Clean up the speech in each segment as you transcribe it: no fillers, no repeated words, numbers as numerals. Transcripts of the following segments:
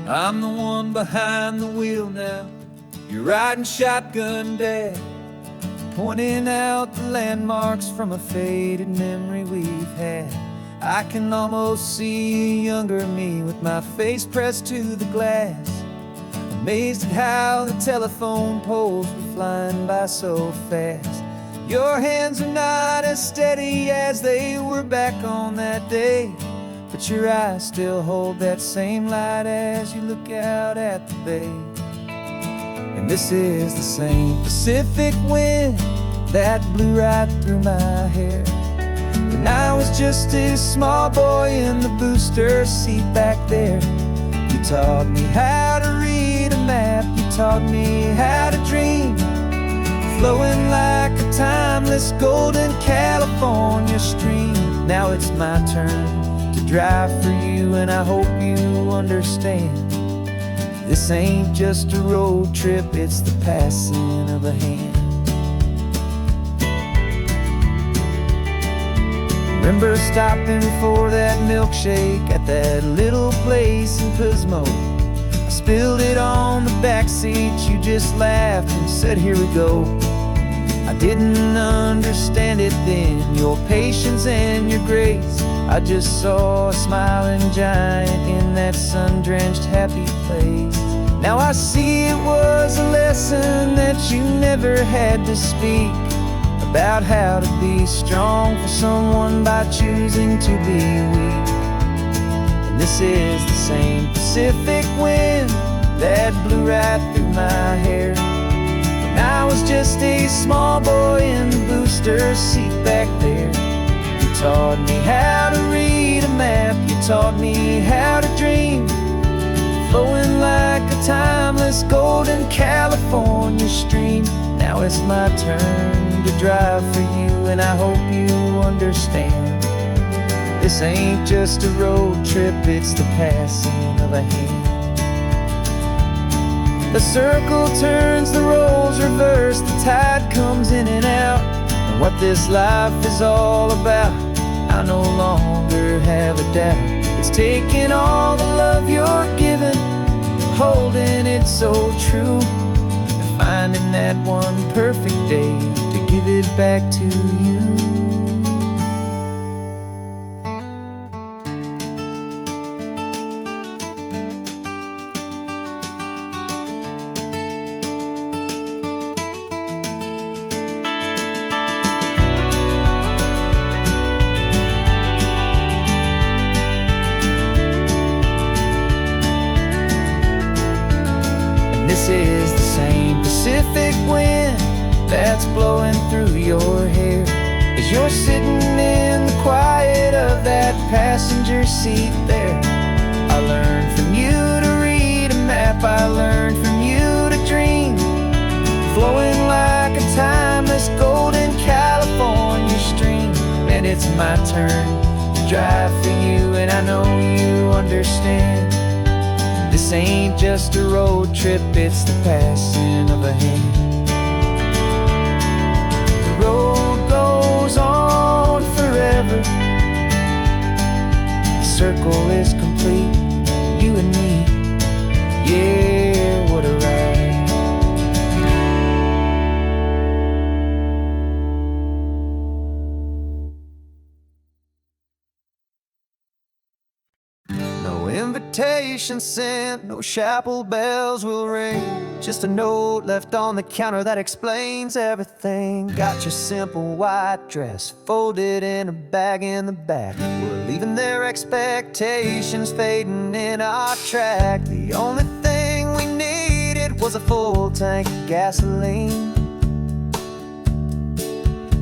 I'm the one behind the wheel now. You're riding shotgun, Dad, pointing out the landmarks from a faded memory we've had. I can almost see a younger me with my face pressed to the glass, amazed at how the telephone poles were flying by so fast. Your hands are not as steady as they were back on that day, but your eyes still hold that same light as you look out at the bay. And this is the same Pacific wind that blew right through my hair when I was just a small boy in the booster seat back there. You taught me how to read a map, you taught me how to dream, flowing like a timeless golden California stream. Now it's my turn to drive for you, and I hope you understand. This ain't just a road trip, it's the passing of a hand. Remember stopping for that milkshake at that little place in Pismo? I spilled it on the back seat, you just laughed and said, "Here we go." I didn't understand it then, your patience and your grace. I just saw a smiling giant in that sun-drenched happy place. Now I see it was a lesson that you never had to speak, about how to be strong for someone by choosing to be weak. And this is the same Pacific wind that blew right through my hair when I was just a small boy in the booster seat back there. You taught me how to read a map, you taught me how to dream, flowing like a timeless golden California stream. Now it's my turn to drive for you, and I hope you understand. This ain't just a road trip, it's the passing of a hand. The circle turns, the roles reverse, the tide comes in and out. And what this life is all about, I no longer have a doubt. It's taking all the love you're giving, holding it so true, and finding that one perfect day to give it back to you. This is the same Pacific wind that's blowing through your hair as you're sitting in the quiet of that passenger seat there. I learned from you to read a map, I learned from you to dream, flowing like a timeless golden California stream. And it's my turn to drive for you, and I know you understand. This ain't just a road trip, it's the passing of a hand. The road goes on forever, the circle is complete, you and me, yeah, what a ride. No invitation sent, no chapel bells will ring, just a note left on the counter that explains everything. Got your simple white dress folded in a bag in the back. We're leaving their expectations fading in our track. The only thing we needed was a full tank of gasoline,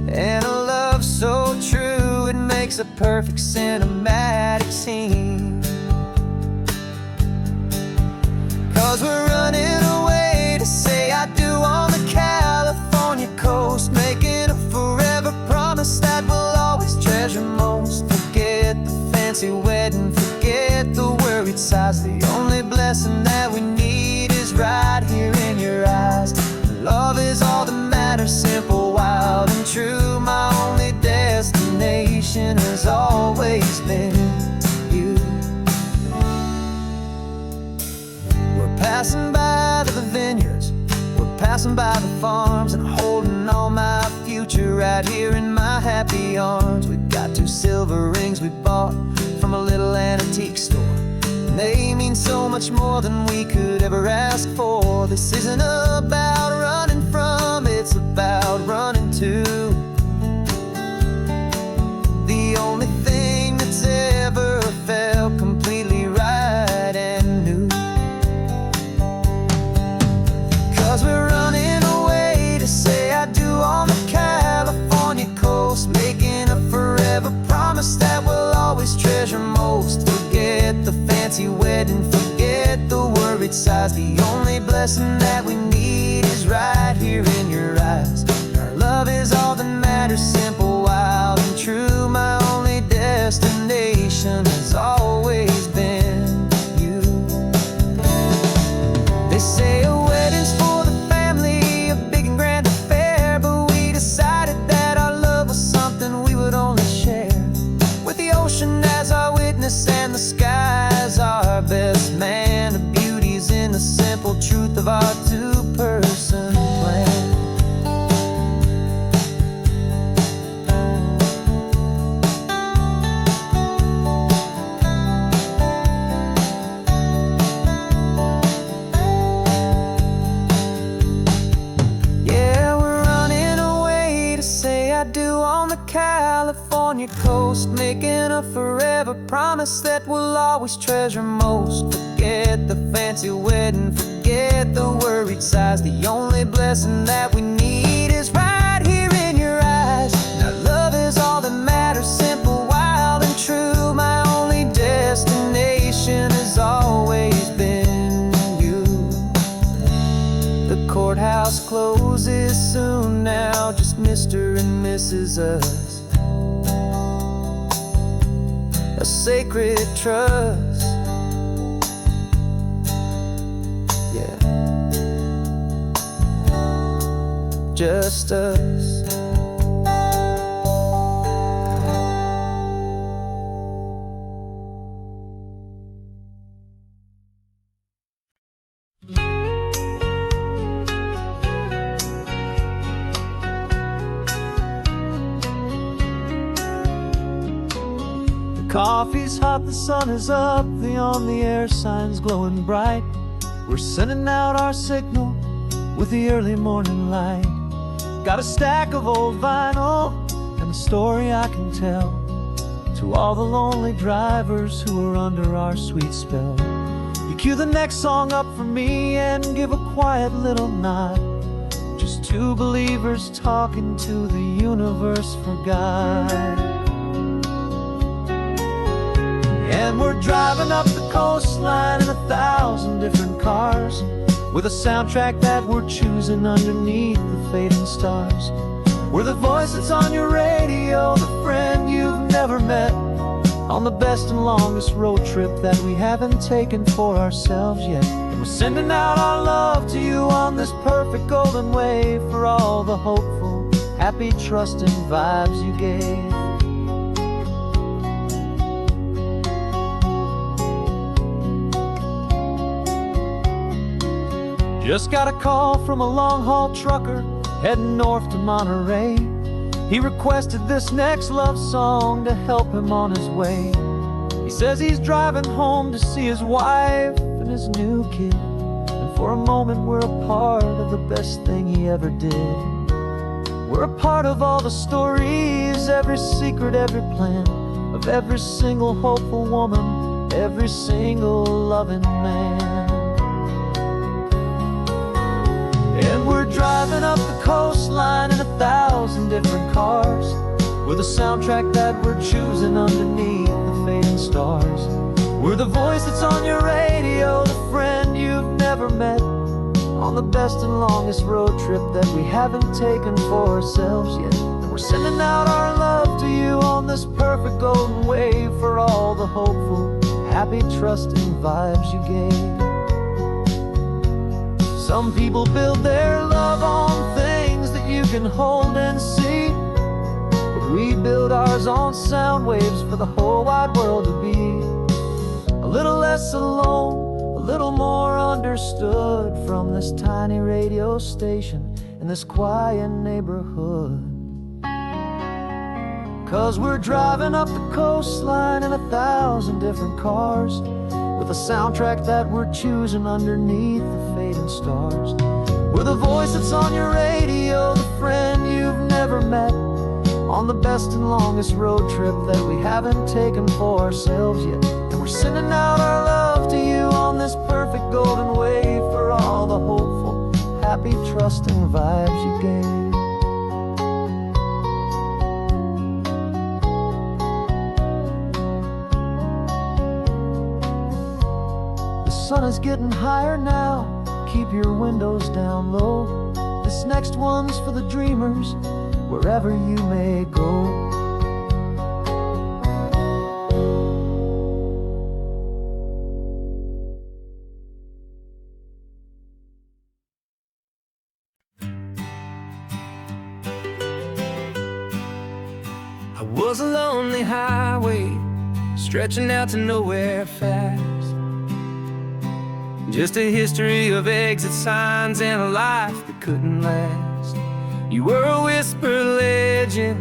and a love so true it makes a perfect cinematic scene. 'Cause we're running away to say I do on the California coast, making a forever promise that we'll always treasure most. Forget the fancy wedding, forget the worried sighs. The only blessing that we need is right here in your eyes. Love is all that matters, simple, wild, and true. My only destination has always been you. passing by the vineyards, we're passing by the farms, and holding all my future right here in my happy arms. We've got 2 silver rings we bought from a little antique store, and they mean so much more than we could ever ask for. This isn't about running from, it's about running to the only thing that's ever felt completely right and new. 'Cause we're running away to say I do on the California coast, making a forever promise that we'll always treasure most. Forget the fancy wedding, forget the worried sighs. The only blessing that we need is right here in your eyes. Our love is all that matters, simple, wild, and true. My only destination has always been you. They say a wedding's for the family, a big and grand affair, but we decided that our love was something we would only share with the ocean as our witness and the sky as our best man. The beauty's in the simple truth of our 2-person plan. California coast, making a forever promise that we'll always treasure most. Forget the fancy wedding, forget the worried sighs. The only blessing that we need is right here in your eyes. Now love is all that matters, simple, wild, and true. My only destination has always been you. The courthouse closes soon now, just Mr. and Mrs. Us. A sacred trust, yeah, just us. Coffee's hot, the sun is up, the on the air sign's glowing bright. We're sending out our signal with the early morning light. Got a stack of old vinyl and a story I can tell to all the lonely drivers who are under our sweet spell. You cue the next song up for me and give a quiet little nod. Just 2 believers talking to the universe for God. And we're driving up the coastline in 1,000 different cars, with a soundtrack that we're choosing underneath the fading stars. We're the voice that's on your radio, the friend you've never met, on the best and longest road trip that we haven't taken for ourselves yet. And we're sending out our love to you on this perfect golden wave, for all the hopeful, happy, trusting vibes you gave. Just got a call from a long-haul trucker heading north to Monterey. He requested this next love song to help him on his way. He says he's driving home to see his wife and his new kid, and for a moment we're a part of the best thing he ever did. We're a part of all the stories, every secret, every plan, of every single hopeful woman, every single loving man. And we're driving up the coastline in 1,000 different cars, with a soundtrack that we're choosing underneath the fading stars. We're the voice that's on your radio, the friend you've never met, on the best and longest road trip that we haven't taken for ourselves yet. And we're sending out our love to you on this perfect golden wave, for all the hopeful, happy, trusting vibes you gave. Some people build their love on things that you can hold and see, but we build ours on sound waves for the whole wide world to be a little less alone, a little more understood from this tiny radio station in this quiet neighborhood. 'Cause we're driving up the coastline in 1,000 different cars, with a soundtrack that we're choosing underneath the fading stars. We're the voice that's on your radio, the friend you've never met, on the best and longest road trip that we haven't taken for ourselves yet. And we're sending out our love to you on this perfect golden wave, for all the hopeful, happy, trusting vibes you gave. The sun is getting higher now, keep your windows down low. This next one's for the dreamers, wherever you may go. I was a lonely highway, stretching out to nowhere fast. Just a history of exit signs and a life that couldn't last. You were a whisper legend,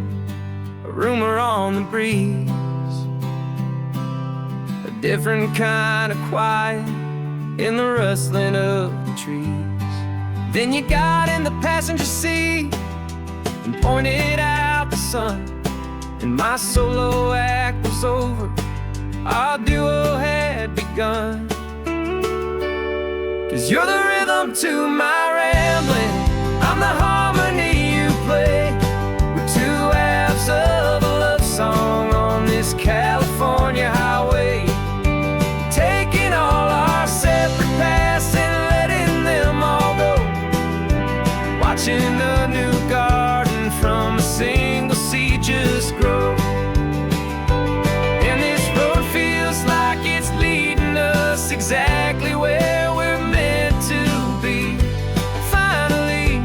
a rumor on the breeze, a different kind of quiet in the rustling of the trees. Then you got in the passenger seat and pointed out the sun, and my solo act was over, our duo had begun. 'Cause you're the rhythm to my rambling, I'm the harmony you play. We're two halves of a love song on this California highway, taking all our separate paths and letting them all go, watching a new garden from a single seed just grow. And this road feels like it's leading us exactly where we're meant to be. Finally,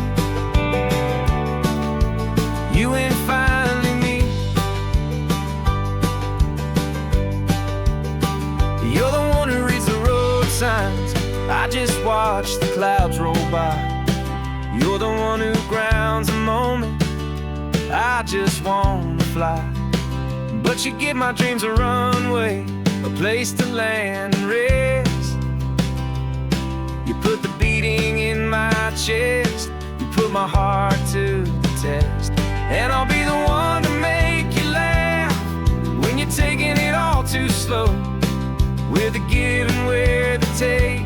you and finally me. You're the one who reads the road signs, I just watch the clouds roll by. You're the one who grounds a moment, I just wanna fly. But you give my dreams a runway, a place to land and rest. You put the beating in my chest, you put my heart to the test. And I'll be the one to make you laugh when you're taking it all too slow. We're the give and we're the take,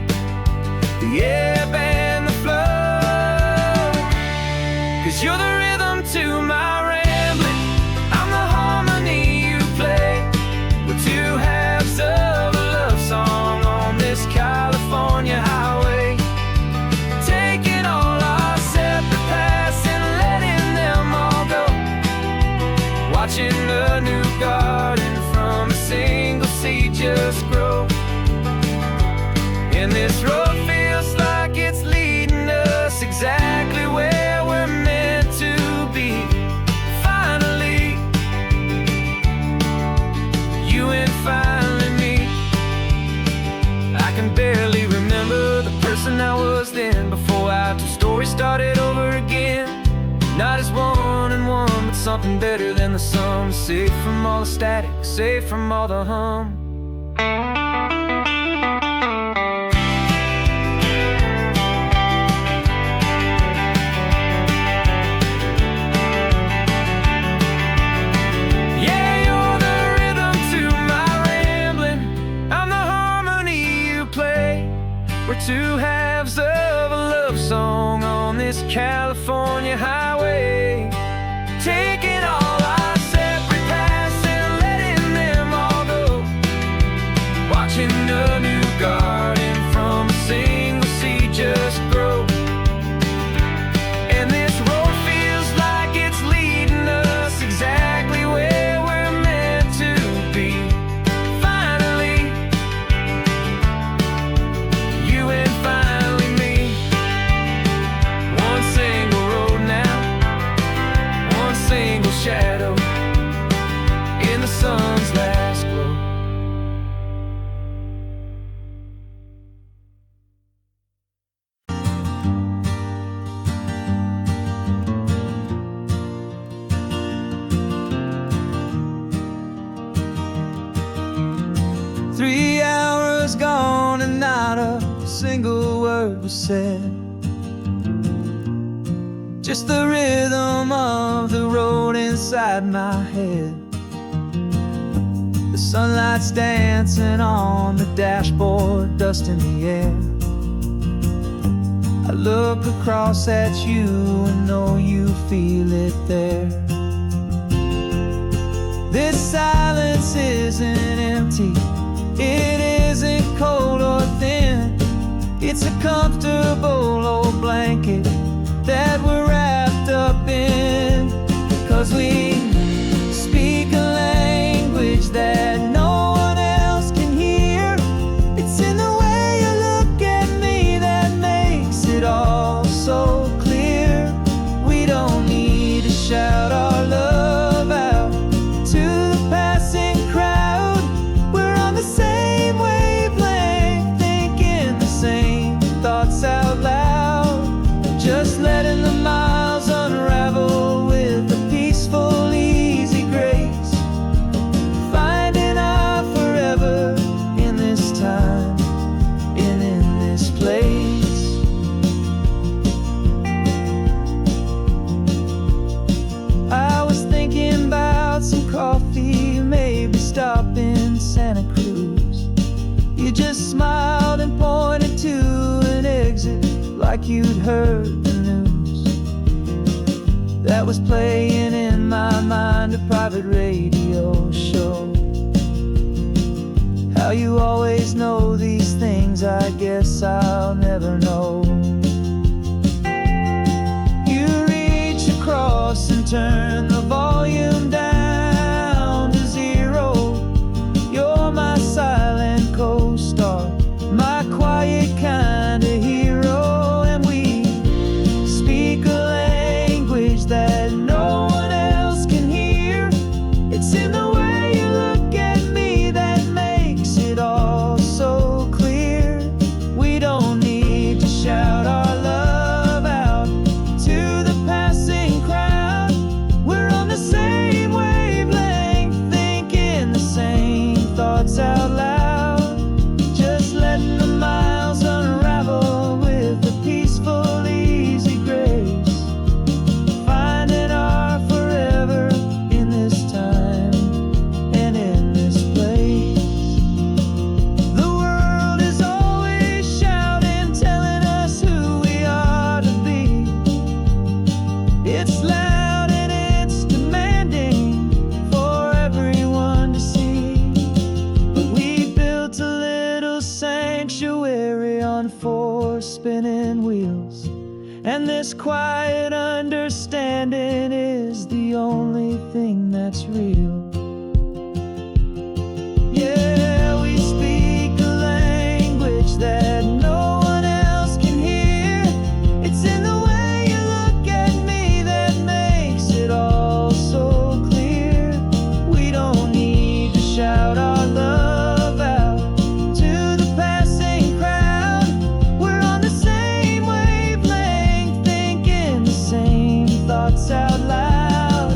the ebb and the flow. 'Cause you're the rhythm to my rambling, I'm the harmony you play. We're two halves of a love song on this California highway, taking all our separate paths and letting them all go, watching a new garden from a single seed just grow. And this road feels like it's leading us exactly where we're meant to be. Finally, you and finally me. I can barely remember the person I was then, before our two stories started over again. Not as one and one, but something better than the sum. Safe from all the static, safe from all the hum. We're two halves of a love song on this California highway, taking all our separate paths and letting them all go, watching a new garden from a single seed just grow. And this road feels like it's leading us exactly where we're meant to be. Finally, you and finally me. One single road now, one single 3 hours gone and not a single word was said. Just the rhythm of the road inside my head. The sunlight's dancing on the dashboard, dust in the air. I look across at you and know you feel it there. This silence isn't empty, it isn't cold or thin. It's a comfortable old blanket that we're wrapped up in. 'Cause we speak a language that no one else can hear. It's in the way you look at me that makes it all so clear. We don't need to shout our love out to the passing crowd. We're on the same wavelength, thinking the same thoughts out loud. Just letting the miles unravel with a peaceful, easy grace. Finding our forever in this time and in this place. I was thinking about some coffee, maybe stop in Santa Cruz. You just smiled and pointed to an exit like you'd heard the news. That was playing in my mind, a private radio show. How you always know these things, I guess I'll never know. You reach across and turn the volume down to 0. You're my silent co-star, my quiet kind of hero. And we speak a language that no one else can hear. It's in the way you look at me that makes it all so clear. We don't need to shout our love out to the passing crowd. We're on the same wavelength, thinking the same thoughts out loud. Just letting the miles unravel with a peaceful, easy grace. Finding our forever in this time and in this place. The world is always shouting, telling us who we are to be. It's loud and it's demanding for everyone to see. But we built a little sanctuary on 4 spinning wheels, and this quiet understanding is the only thing that's real. Yeah, we speak a language that no one else can hear. It's in the way you look at me that makes it all so clear. We don't need to shout our love out to the passing crowd. We're on the same wavelength, thinking the same thoughts out loud.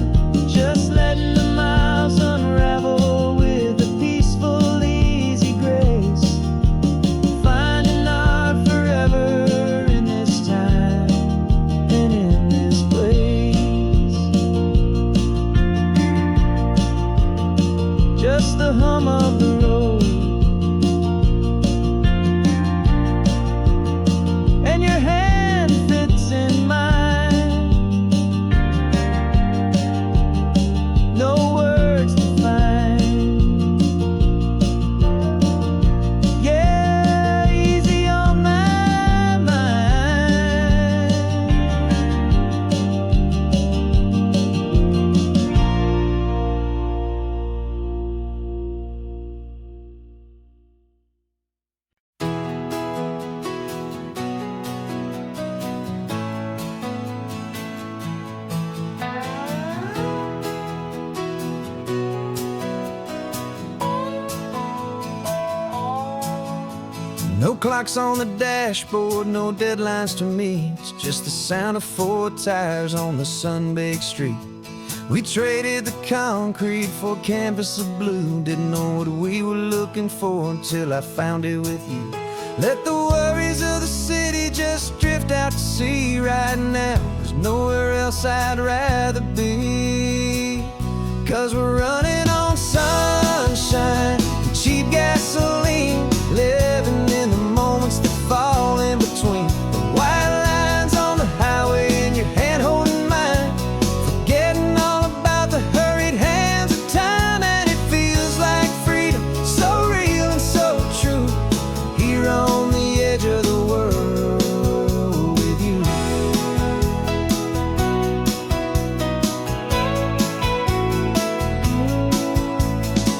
Just letting the miles unravel with a peaceful, easy grace. Finding our forever in this time and in this place. Just the hum of the road and your hand fits in mine. No words to find. Yeah, easy on my mind. No clocks on the dashboard, no deadlines to meet. It's just the sound of 4 tires on the sun-baked street. We traded the concrete for a canvas of blue. Didn't know what we were looking for until I found it with you. Let the worries of the city just drift out to sea. Right now, there's nowhere else I'd rather be. 'Cause we're running on sunshine and cheap gasoline, living in the moments that fall in between. The white lines on the highway and your hand holding mine, forgetting all about the hurried hands of time. And it feels like freedom, so real and so true, here on the edge of the world with you.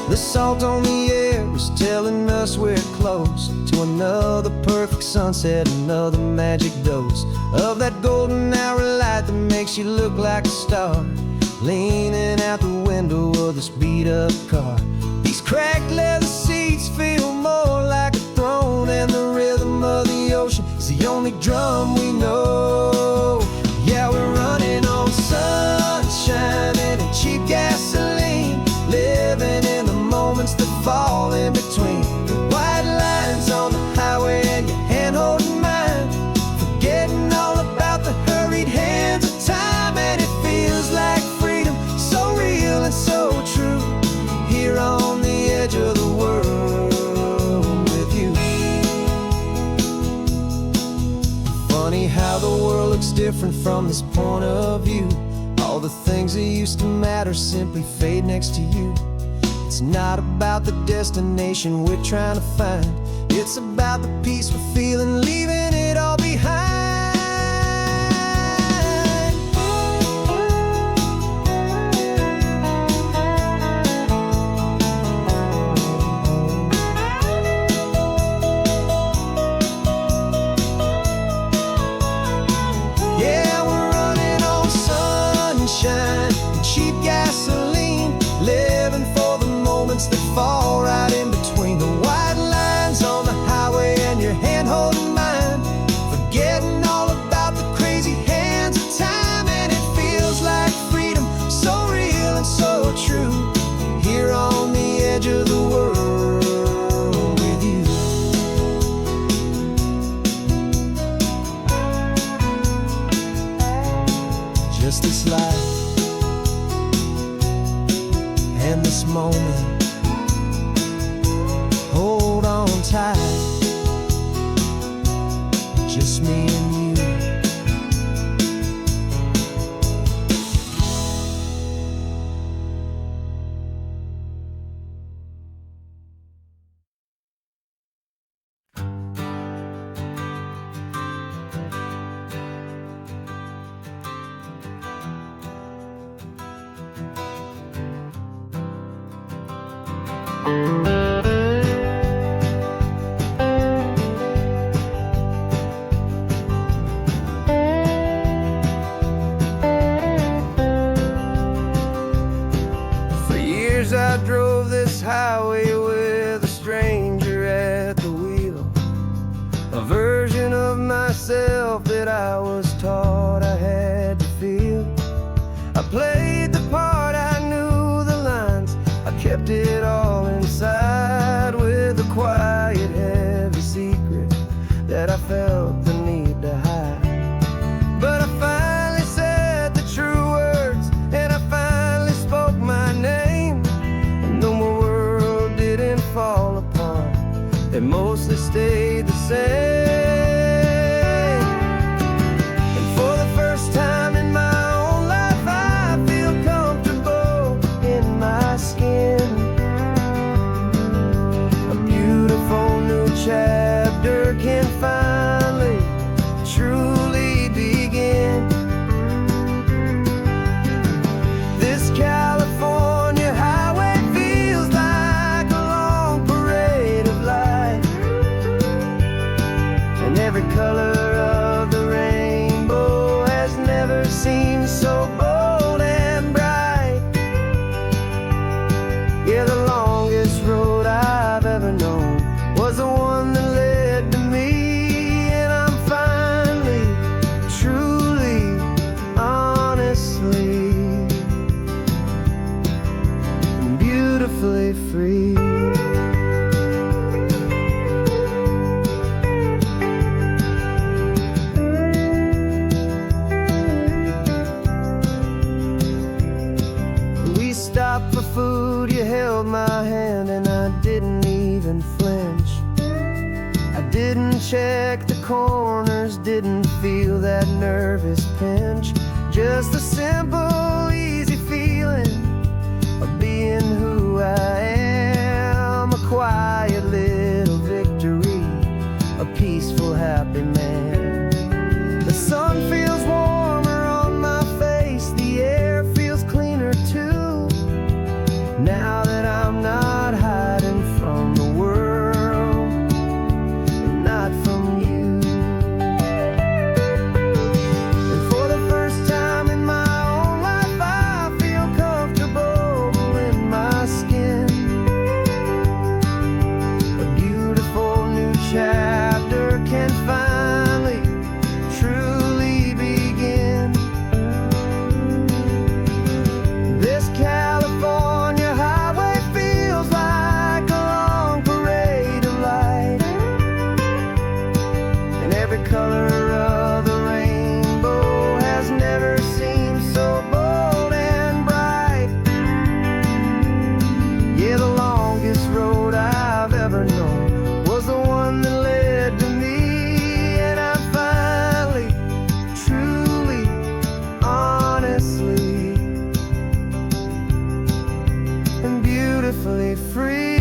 The salt on the air is telling us we're close to another perfect sunset, another magic dose of that golden hour light that makes you look like a star, leaning out the window of this beat-up car. These cracked leather seats feel more like a throne, and the rhythm of the ocean is the only drum we know. Yeah, we're running on sunshine and a cheap gasoline, living in the moments that fall in between. The white lines on the highway and your hand holding mine, forgetting all about the hurried hands of time. And it feels like freedom, so real and so true, here on the edge of the world with you. Funny how the world looks different from this point of view. All the things that used to matter simply fade next to you. It's not about the destination we're trying to find, it's about the peace we're feeling, leaving it all behind. Yeah, we're running on sunshine and cheap gasoline, living for the moments that fall right in between. The white lines on the highway and your hand holding mine, forgetting all about the crazy hands of time. And it feels like freedom, so real and so true, here on the edge of the world with you. Just this life and this moment, hold on tight, just me and you. For years I drove this highway with a stranger at the wheel, a version of myself that I was taught I had to feel. I played the part, I knew the lines, I kept it all inside with a quiet, heavy secret that I felt the need to hide. But I finally said the true words, and I finally spoke my name. And though my world didn't fall apart, it mostly stayed the same. And for the first time in my own life, I feel comfortable in my skin. A beautiful new chapter can finally truly begin. This California highway feels like a long parade of light, check the corners, didn't feel that nervous pinch. Just a simple, easy feeling of being who I am. A quiet little victory, a peaceful, happy man. The sun feels warmer on my face, the air feels cleaner too. Now that I'm not hiding from the world, and not from you. And for the first time in my own life, I feel comfortable in my skin. A beautiful new chapter can finally, truly begin. This California highway feels like a long parade of light, and every color of the rainbow has never seemed so bold and bright. Yeah, the longest road I've ever known was the one that led to me, and I'm finally, truly, honestly, and beautifully free.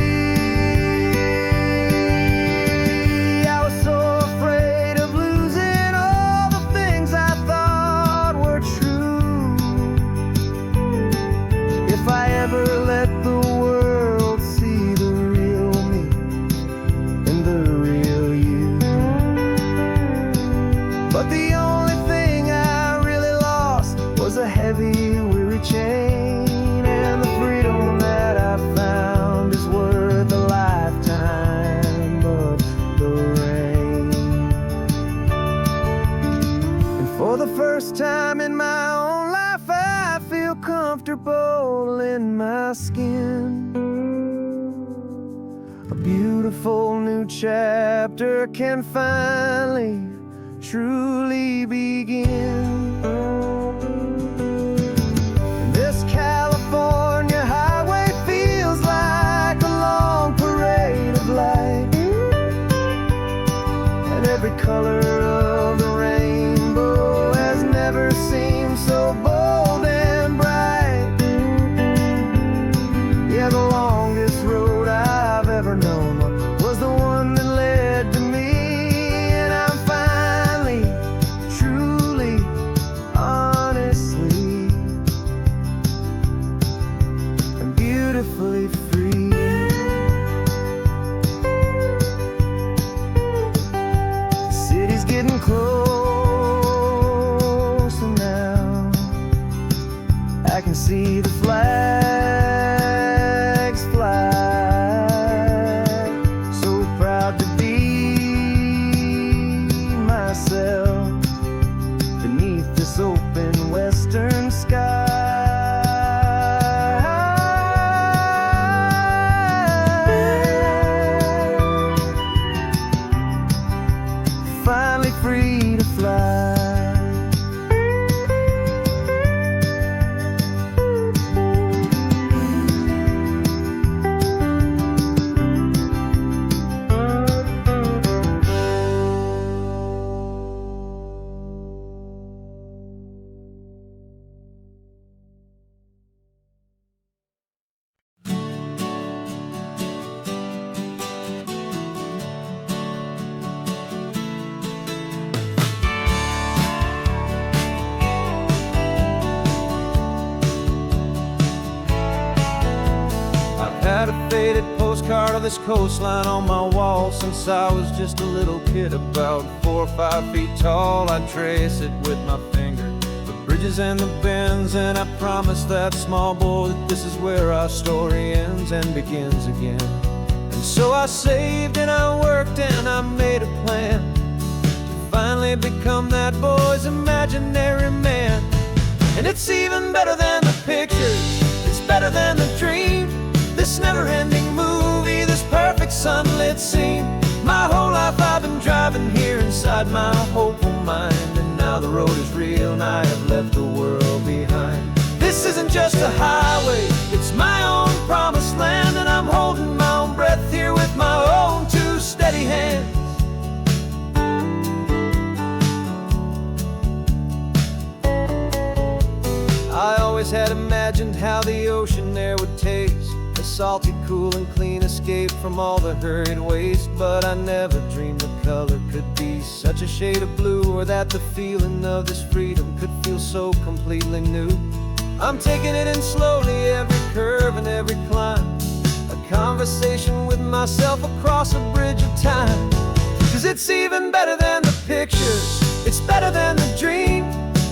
I was so afraid of losing all the things I thought were true. If I ever let the world see the real me and the real you. But the only thing I really lost was a heavy, weary chain, and the freedom that I found is worth a lifetime of the rain. And for the first time in my own life, I feel comfortable in my skin. A beautiful new chapter can finally, truly begin. This California highway feels like a long parade of light, and every color of the rainbow has never seemed so bold and bright. Yeah, the longest road I've ever known was the one that led to me, and I'm finally, truly, honestly, and beautifully free. The city's getting closer now. I can see the flags fly. So proud to be myself beneath this open western sky. Finally free to fly. Had a faded postcard of this coastline on my wall since I was just a little kid, about 4 or 5 feet tall. I'd trace it with my finger, the bridges and the bends, and I promised that small boy that this is where our story ends and begins again. And so I saved and I worked and I made a plan to finally become that boy's imaginary man. And it's even better than the pictures, it's better than the dream. This never-ending movie, this perfect sunlit scene. My whole life I've been driving here inside my hopeful mind, and now the road is real and I have left the world behind. This isn't just a highway, it's my own promised land, and I'm holding my own breath here with my own two steady hands. always had imagined how the ocean there would taste, a salty, cool, and clean escape from all the hurried waste. But I never dreamed the color could be such a shade of blue, or that the feeling of this freedom could feel so completely new. I'm taking it in slowly, every curve and every climb, a conversation with myself across a bridge of time. 'Cause it's even better than the pictures, it's better than the dream,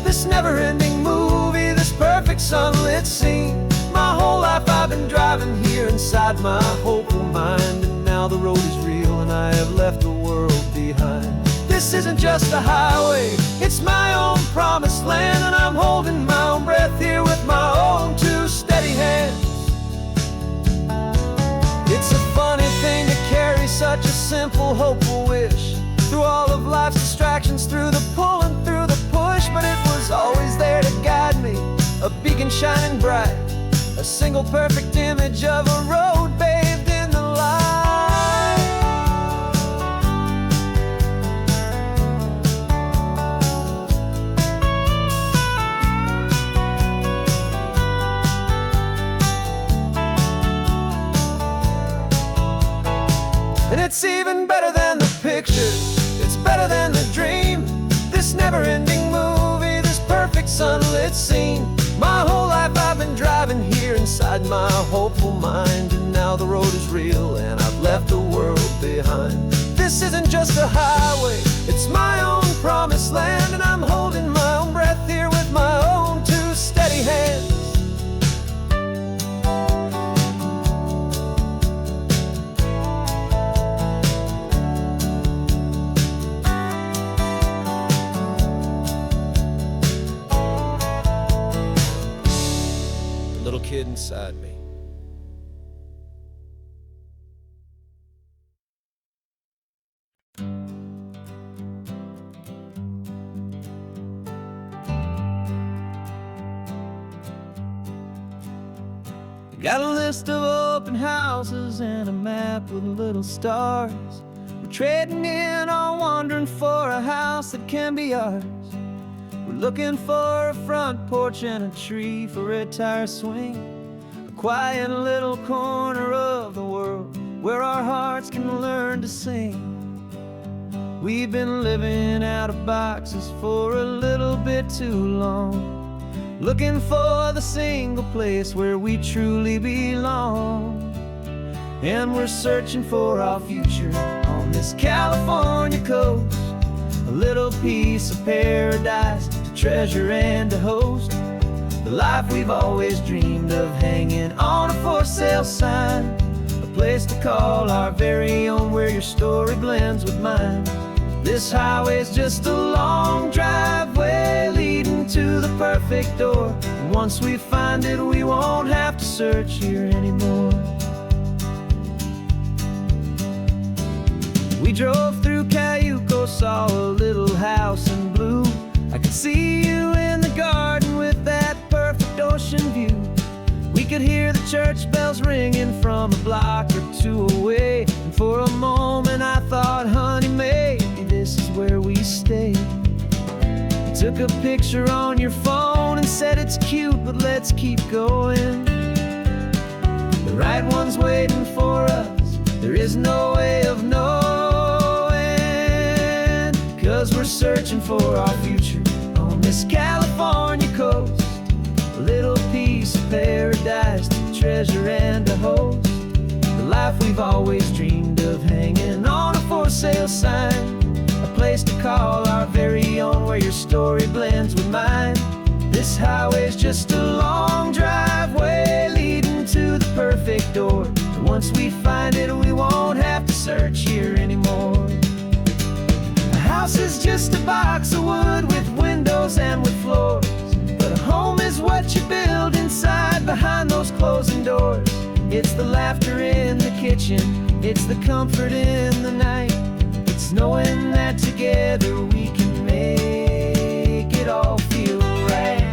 this never-ending movie, this perfect sunlit scene. My whole life I've been driving here inside my hopeful mind, and now the road is real and I have left the world behind. This isn't just a highway, it's my own promised land, and I'm holding my own breath here with my own two steady hands. It's a funny thing to carry such a simple, hopeful wish through all of life's distractions, through the pull and through the push. But it was always there to guide me, a beacon shining bright, a single perfect image of a road bathed in the light. And it's even better than the pictures, it's better than the dream, this never-ending movie, this perfect sunlit scene. My whole life I've been driving here inside my hopeful mind, and now the road is real and I've left the world behind. This isn't just a highway, it's my own promised land, and I'm holding my own breath here with my own two steady hands. Little kid inside me. Got a list of open houses and a map with little stars. We're trading in or wandering for a house that can be ours. We're looking for a front porch and a tree for a tire swing, a quiet little corner of the world where our hearts can learn to sing. We've been living out of boxes for a little bit too long, looking for the single place where we truly belong. And we're searching for our future on this California coast, a little piece of paradise to treasure and to host, the life we've always dreamed of hanging on a for sale sign, a place to call our very own where your story blends with mine. This highway's just a long driveway leading to the perfect door, and once we find it we won't have to search here anymore. We drove through Cayuco, saw a little house in blue. I could see you in the garden with that perfect ocean view. We could hear the church bells ringing from a block or two away, and for a moment I thought, honey, maybe this is where we stay. You took a picture on your phone and said it's cute, but let's keep going. The right one's waiting for us, there is no way of knowing, 'cause we're searching for our future on this California coast, a little piece of paradise to treasure and to host, the life we've always dreamed of hanging on a for sale sign, a place to call our very own where your story blends with mine. This highway's just a long driveway leading to the perfect door, and once we find it we won't have to search here anymore. A house is just a box of wood with windows and with floors, but a home is what you build inside behind those closing doors. It's the laughter in the kitchen, it's the comfort in the night, it's knowing that together we can make it all feel right.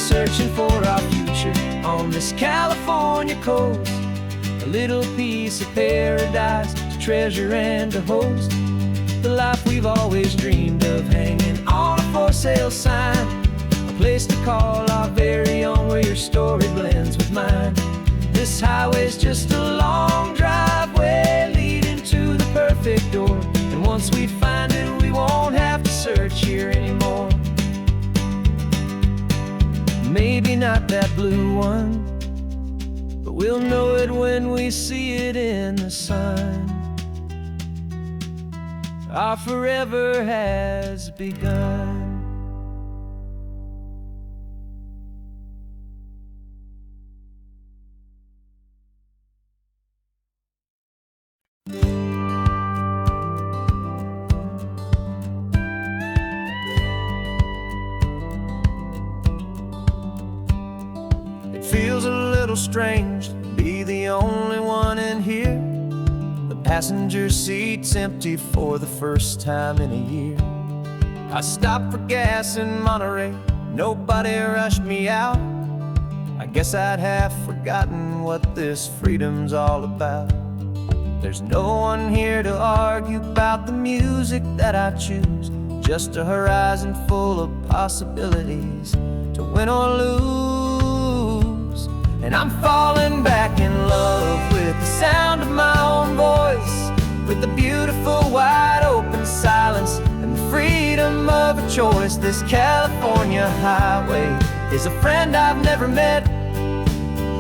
searching for our future on this California coast. A little piece of paradise to treasure and to host. The life we've always dreamed of, hanging on a for sale sign. A place to call our very own, where your story blends with mine. This highway's just a long driveway leading to the perfect door. And once we find it, we won't have to search here anymore. Maybe not that blue one, but we'll know it when we see it in the sun. Our forever has begun. It feels a little strange to be the only one in here. The passenger seat's empty for the first time in a year. I stopped for gas in Monterey, nobody rushed me out. I guess I'd have forgotten what this freedom's all about. There's no one here to argue about the music that I choose. Just a horizon full of possibilities to win or lose. And I'm falling back in love with the sound of my own voice, with the beautiful wide open silence and the freedom of a choice. This California highway is a friend I've never met,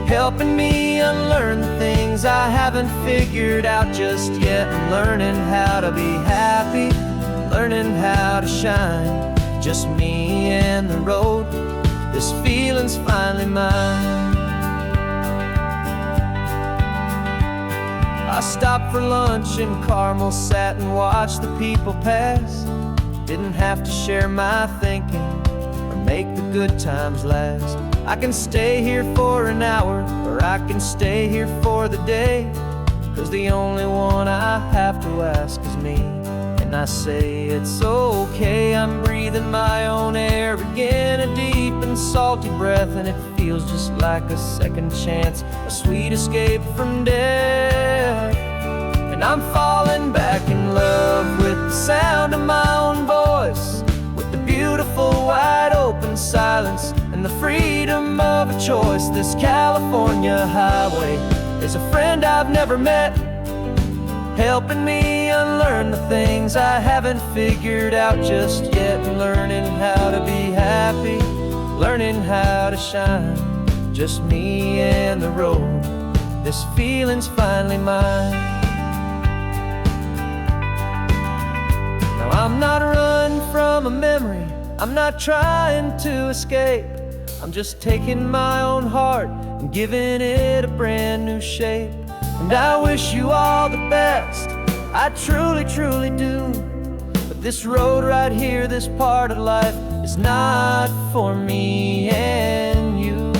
helping me unlearn the things I haven't figured out just yet. And learning how to be happy, learning how to shine. Just me and the road, this feeling's finally mine. I stopped for lunch in Carmel, sat and watched the people pass. Didn't have to share my thinking or make the good times last. I can stay here for an hour, or I can stay here for the day, 'cause the only one I have to ask is me. And I say it's okay, I'm breathing my own air again, a deep and salty breath, and it feels just like a second chance, a sweet escape from death. And I'm falling back in love with the sound of my own voice, with the beautiful wide open silence and the freedom of a choice. This California highway is a friend I've never met, helping me unlearn the things I haven't figured out just yet. And learning how to be happy, learning how to shine. Just me and the road, this feeling's finally mine. Now I'm not running from a memory, I'm not trying to escape. I'm just taking my own heart and giving it a brand new shape. And I wish you all the best, I truly, truly do. But this road right here, this part of life, is not for me and you.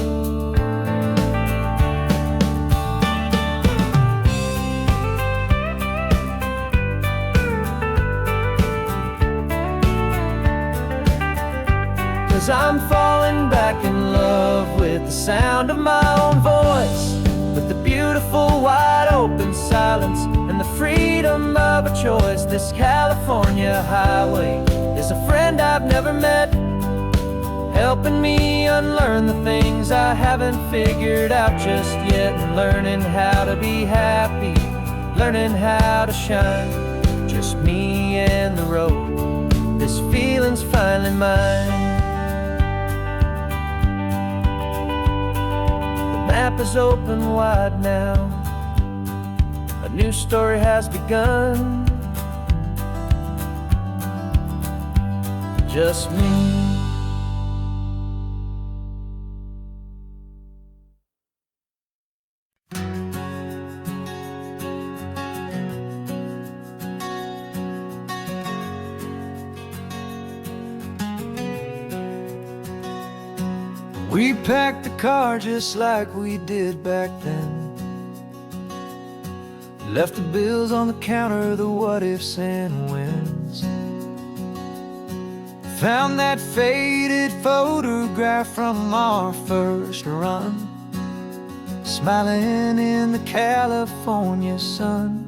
Cause I'm falling back in love with the sound of my own voice, with the beautiful wide open silence and the freedom of a choice. This California highway is a friend I've never met, helping me unlearn the things I haven't figured out just yet. And learning how to be happy, learning how to shine. Just me and the road, this feeling's finally mine. The map is open wide now, a new story has begun. Just me. We packed the car just like we did back then, left the bills on the counter, the what ifs and whens. Found that faded photograph from our first run, smiling in the California sun.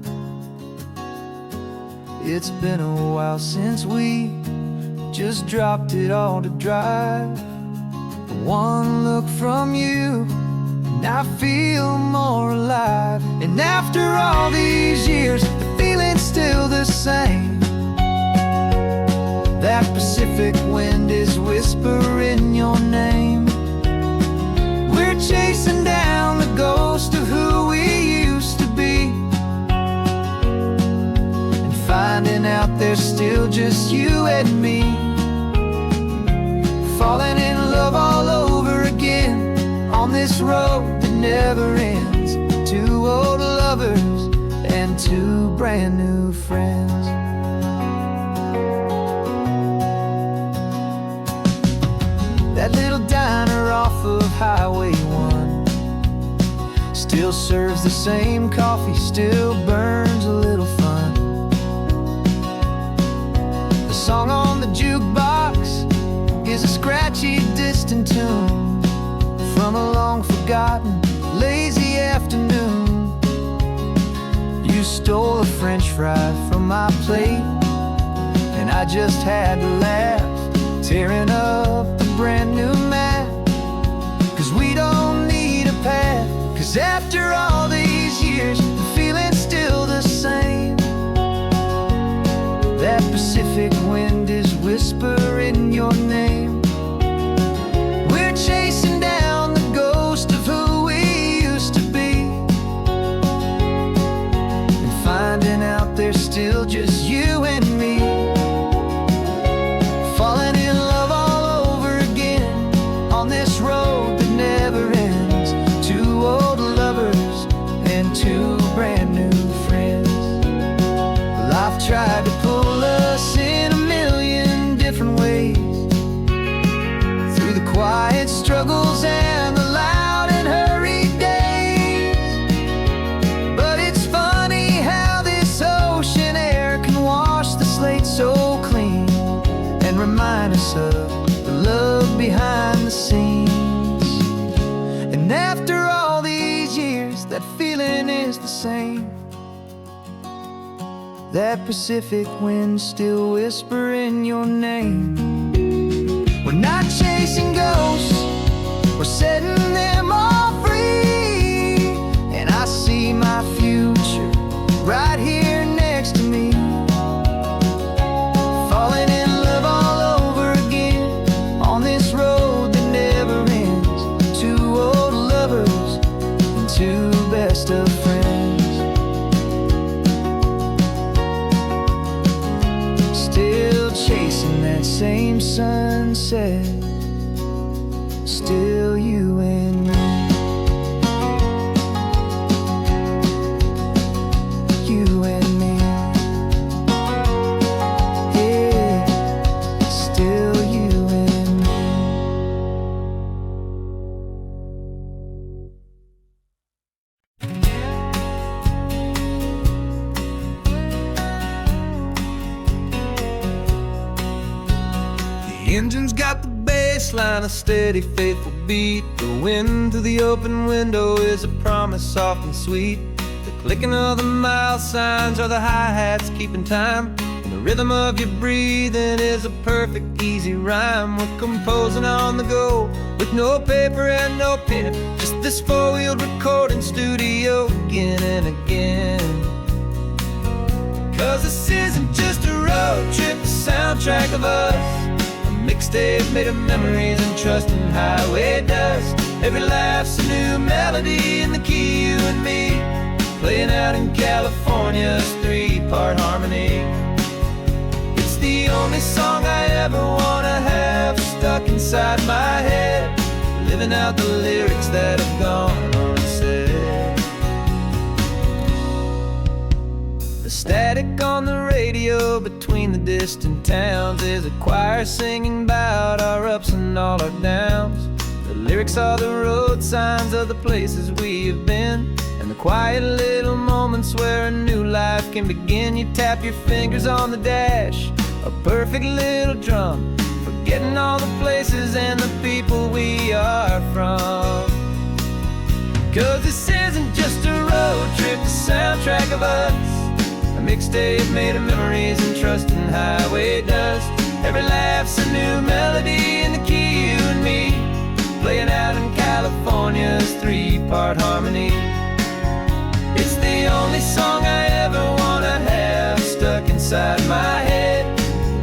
It's been a while since we just dropped it all to dry. One look from you and I feel more alive. And after all these years, the feeling's still the same. That Pacific wind is whispering your name. We're chasing down the ghost of who we used to be, and finding out there's still just you and me. Falling in love all over again on this road that never ends. Two old lovers and two brand new friends. That little diner off of Highway 1 still serves the same coffee, still burns a little fun. The song on the jukebox is a scratchy, distant tune from a long-forgotten, lazy afternoon. You stole a French fry from my plate, and I just had to laugh, tearing up the brand new map. 'Cause we don't need a path, 'cause after all these years, the feeling's still the same. That Pacific wind is whispering your name. We're chasing down the ghost of who we used to be, and finding out there's still just you and me. Falling in love all over again on this road that never ends. Two old lovers and two brand new friends. Life tried to pull us in a million different ways, through the quiet struggles and the loud and hurried days. But it's funny how this ocean air can wash the slate so clean, and remind us of the love behind the scenes. And after all these years, that feeling is the same. That Pacific wind still whispering your name. We're not chasing ghosts, we're setting them all free. And I see my future right here next to me. Falling in love all over again on this road that never ends. Two old lovers and two best of friends. Still chasing that same sunset, still you and me. You and me. Yeah, still you and me. The engine's got the bass line, a steady, faithful beat. The wind through the open window is a promise soft and sweet. The clicking of the mile signs are the hi-hats keeping time, and the rhythm of your breathing is a perfect, easy rhyme. We're composing on the go with no paper and no pen, just this four-wheeled recording studio again and again. 'Cause this isn't just a road trip, the soundtrack of us, mixtape made of memories and trust in highway dust. Every laugh's a new melody in the key, you and me, playing out in California's three-part harmony. It's the only song I ever wanna have stuck inside my head, living out the lyrics that have gone unsaid. The static on the radio between the distant towns is a choir singing about our ups and all our downs. The lyrics are the road signs of the places we have been, and the quiet little moments where a new life can begin. You tap your fingers on the dash, a perfect little drum for forgetting all the places and the people we are from. 'Cause this isn't just a road trip, the soundtrack of us, a mixtape made of memories and trust in highway dust. Every laugh's a new melody in the key, you and me, playing out in California's 3-part harmony. It's the only song I ever wanna have stuck inside my head,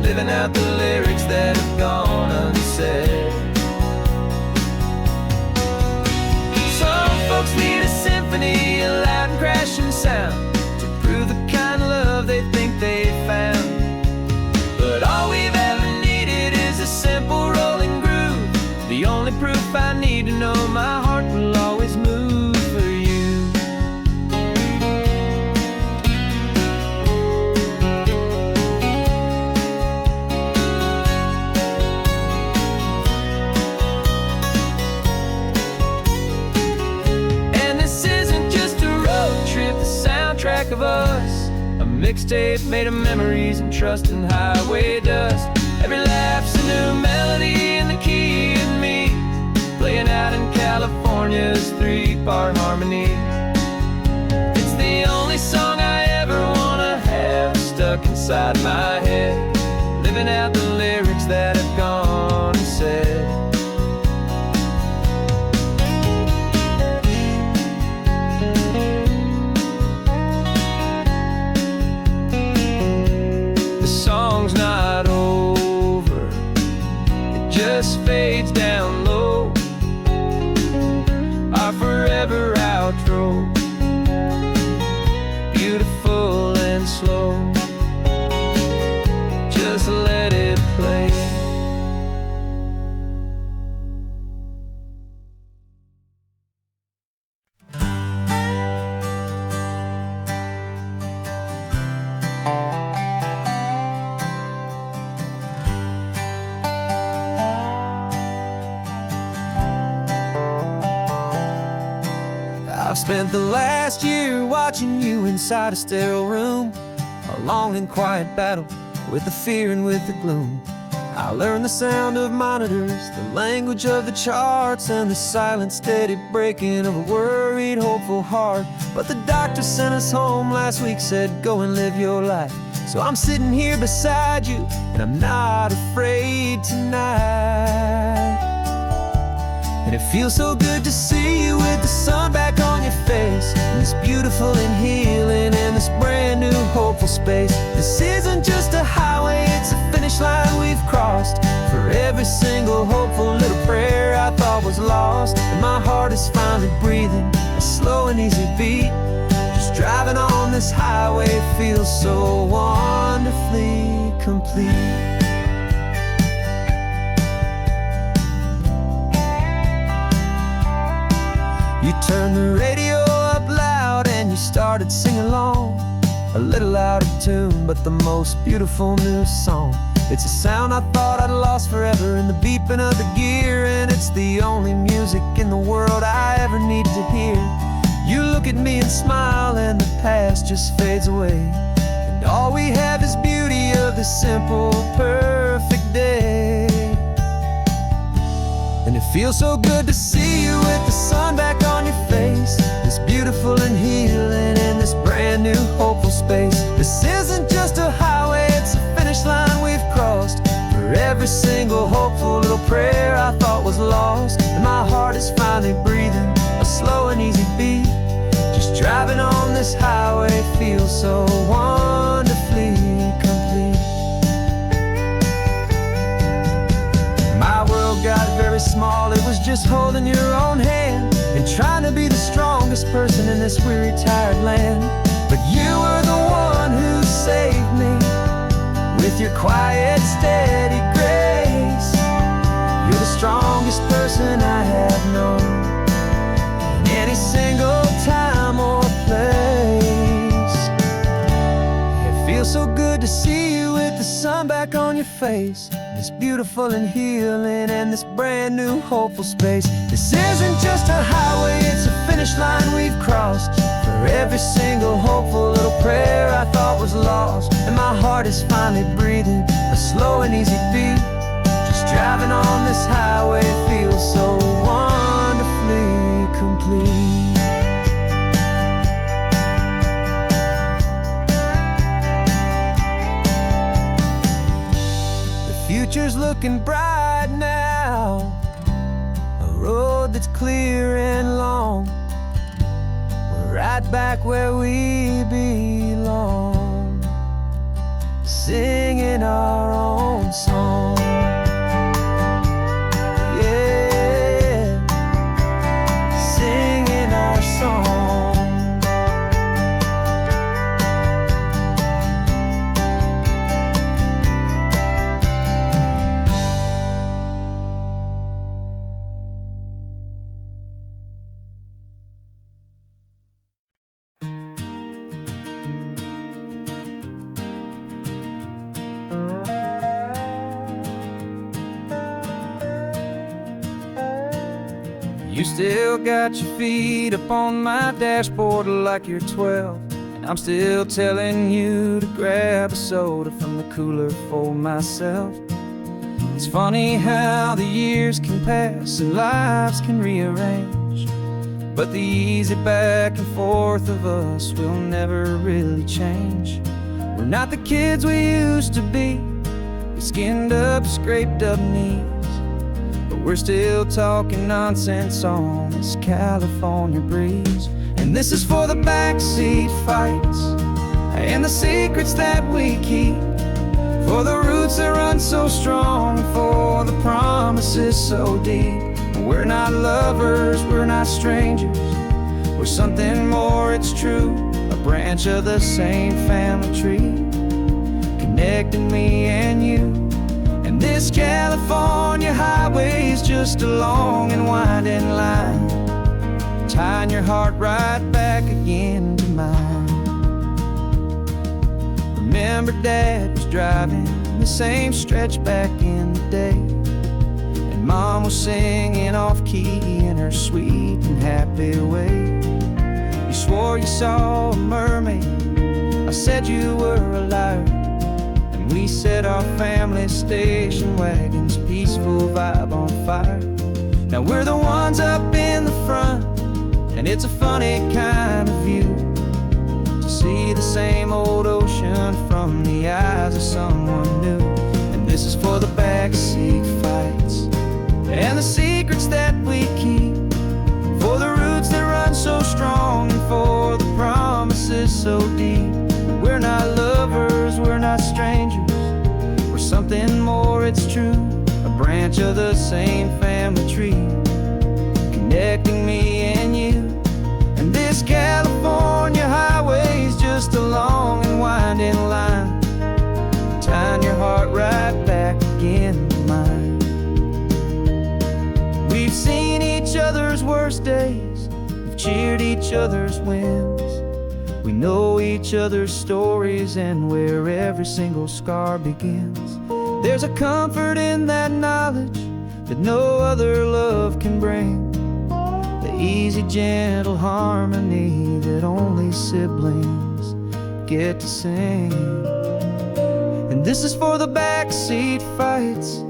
living out the lyrics that have gone unsaid. Some folks need a symphony, a loud and crashing sound, to prove the kind of love they think they found. But all we've ever needed is a simple rolling groove, the only proof I need to know my heart will always move for you. And this isn't just a road trip, the soundtrack of us, a mixtape made of memories and trust in highway dust. Every laugh's a new melody in the key and me, playing out in California's 3-part harmony. It's the only song I ever wanna have stuck inside my head, living out the lyrics that have gone unsaid. The song's not over, it just fades down low, our forever outro, beautiful and slow. Just let it play. I've spent the last year watching you inside a sterile room, a long and quiet battle with the fear and with the gloom. I learned the sound of monitors, the language of the charts, and the silent steady breaking of a worried, hopeful heart. But the doctor sent us home last week, said go and live your life. So I'm sitting here beside you, and I'm not afraid tonight. And it feels so good to see you with the sun back on your face, and this beautiful and healing and this brand new hopeful space. This isn't just a highway, it's a finish line we've crossed. For every single hopeful little prayer I thought was lost, and my heart is finally breathing a slow and easy beat. Just driving on this highway feels so wonderfully complete. You turned the radio up loud and you started singing along, a little out of tune, but the most beautiful new song. It's a sound I thought I'd lost forever in the beeping of the gear, and it's the only music in the world I ever need to hear. You look at me and smile and the past just fades away, and all we have is beauty of this simple, perfect day. And it feels so good to see you with the sun back on your face, this beautiful and healing in this brand new hopeful space. This isn't just a highway, it's a finish line we've crossed. For every single hopeful little prayer I thought was lost, and my heart is finally breathing a slow and easy beat. Just driving on this highway feels so wonderfully complete. My world got very small, it was just holding your own hand and trying to be the strongest person in this weary, tired land. But you were the one who saved me with your quiet, steady grace. You're the strongest person I have known in any single time or place. It feels so good to see you with the sun back on your face, this beautiful and healing and this brand new hopeful space. This isn't just a highway, it's a finish line we've crossed. For every single hopeful little prayer I thought was lost, and my heart is finally breathing a slow and easy beat. Just Driving on this highway feels so wonderfully complete. The future's looking bright now, a road that's clear and long. We're right back where we belong, singing our own song. Yeah, singing our song. You still got your feet up on my dashboard like you're 12, and I'm still telling you to grab a soda from the cooler for myself. It's funny how the years can pass and lives can rearrange, but the easy back and forth of us will never really change. We're not the kids we used to be, with skinned up, scraped up knees, but we're still talking nonsense on this California breeze. And this is for the backseat fights and the secrets that we keep, for the roots that run so strong, for the promises so deep. We're not lovers, we're not strangers, we're something more, it's true. A branch of the same family tree, connecting me and you. And this California highway is just a long and winding line, tying your heart right back again to mine. Remember Dad was driving the same stretch back in the day, and Mom was singing off-key in her sweet and happy way. You swore you saw a mermaid, I said you were a liar, and we set our family station wagon's peaceful vibe on fire. Now we're the ones up in the front, and it's a funny kind of view to see the same old ocean from the eyes of someone new. And this is for the backseat fights and the secrets that we keep, for the roots that run so strong, and for the promises so deep. We're not lovers, we're not strangers, we're something more, it's true. A branch of the same family tree, connecting me and you. And this California highway is just a long and winding line, tying your heart right back again to mine. We've seen each other's worst days, we've cheered each other's wins, we know each other's stories and where every single scar begins. There's a comfort in that knowledge that no other love can bring, the easy, gentle harmony that only siblings get to sing. And this is for the backseat fights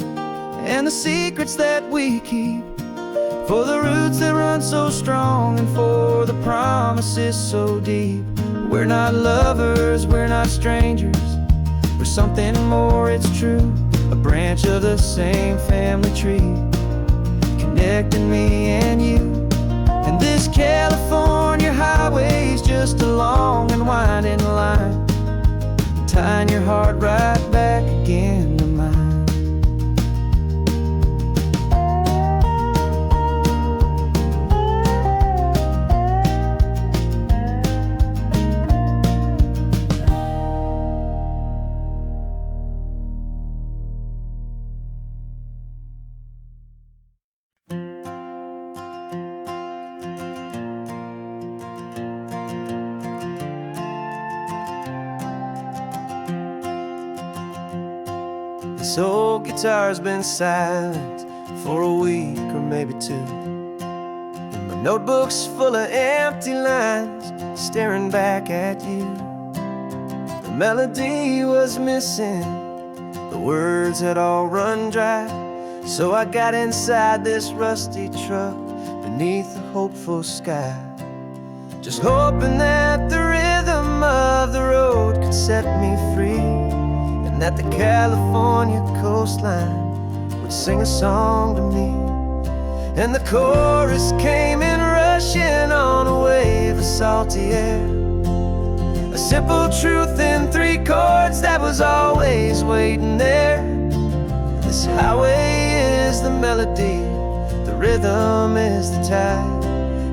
and the secrets that we keep, for the roots that run so strong, and for the promises so deep. We're not lovers, we're not strangers, we're something more, it's true. A branch of the same family tree, connecting me and you. And this California highway is just a long and winding line, tying your heart right back again to mine. This old guitar's been silent for a week or maybe two, and my notebook's full of empty lines staring back at you. The melody was missing, the words had all run dry, So I got inside this rusty truck beneath the hopeful sky, just hoping that the rhythm of the road could set me free, and that the California coastline would sing a song to me. And the chorus came in rushing on a wave of salty air, a simple truth in 3 chords that was always waiting there. This highway is the melody, the rhythm is the tide,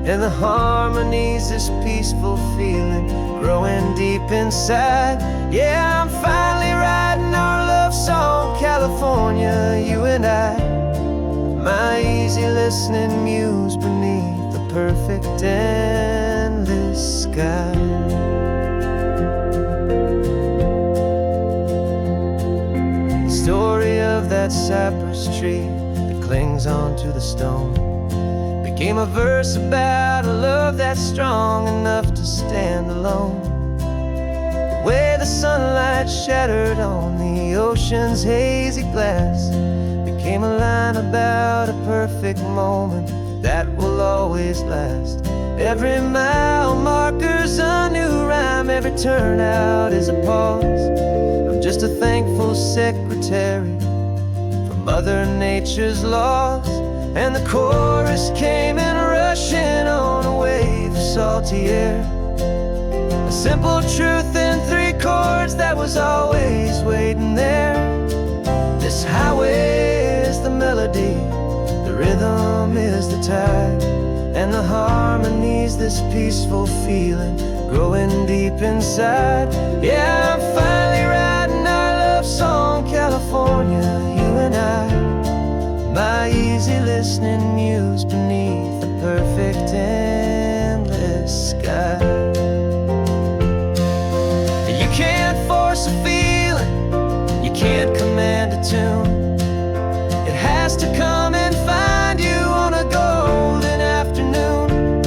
and the harmony's this peaceful feeling growing deep inside. Yeah, I'm finally writing our love song, California, you and I, my easy listening muse beneath the perfect endless sky. The story of that cypress tree that clings onto the stone became a verse about a love that's strong enough to stand alone. The way the sunlight shattered on the ocean's hazy glass became a line about a perfect moment that will always last. Every mile marker's a new rhyme, every turnout is a pause. I'm just a thankful secretary for Mother Nature's laws. And the chorus came in rushing on a wave of salty air, a simple truth in 3 chords that was always waiting there. This highway is the melody, the rhythm is the tide, and the harmony's this peaceful feeling growing deep inside. Yeah, I'm finally writing our love song, California, you and I, my easy listening muse beneath the perfect endless sky. You can't force a feeling, you can't command a tune. It has to come and find you on a golden afternoon.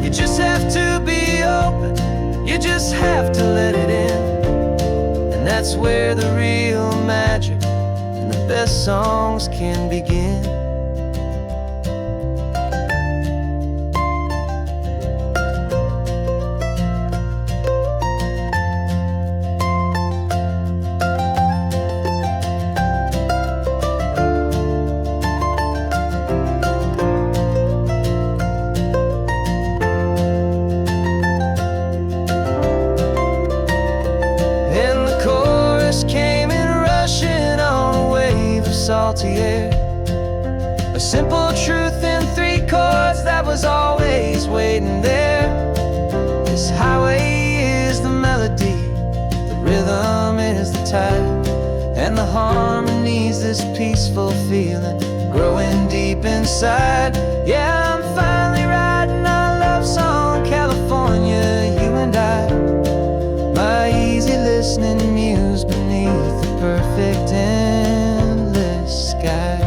You just have to be open, you just have to let it in, and that's where the real magic and the best songs can begin. Came in rushing on a wave of salty air, a simple truth in 3 chords that was always waiting there. This highway is the melody, the rhythm is the tide, and the harmony's this peaceful feeling growing deep inside. Yeah, I'm finally writing our love song, California, you and I, my easy listening muse beneath the perfect endless sky.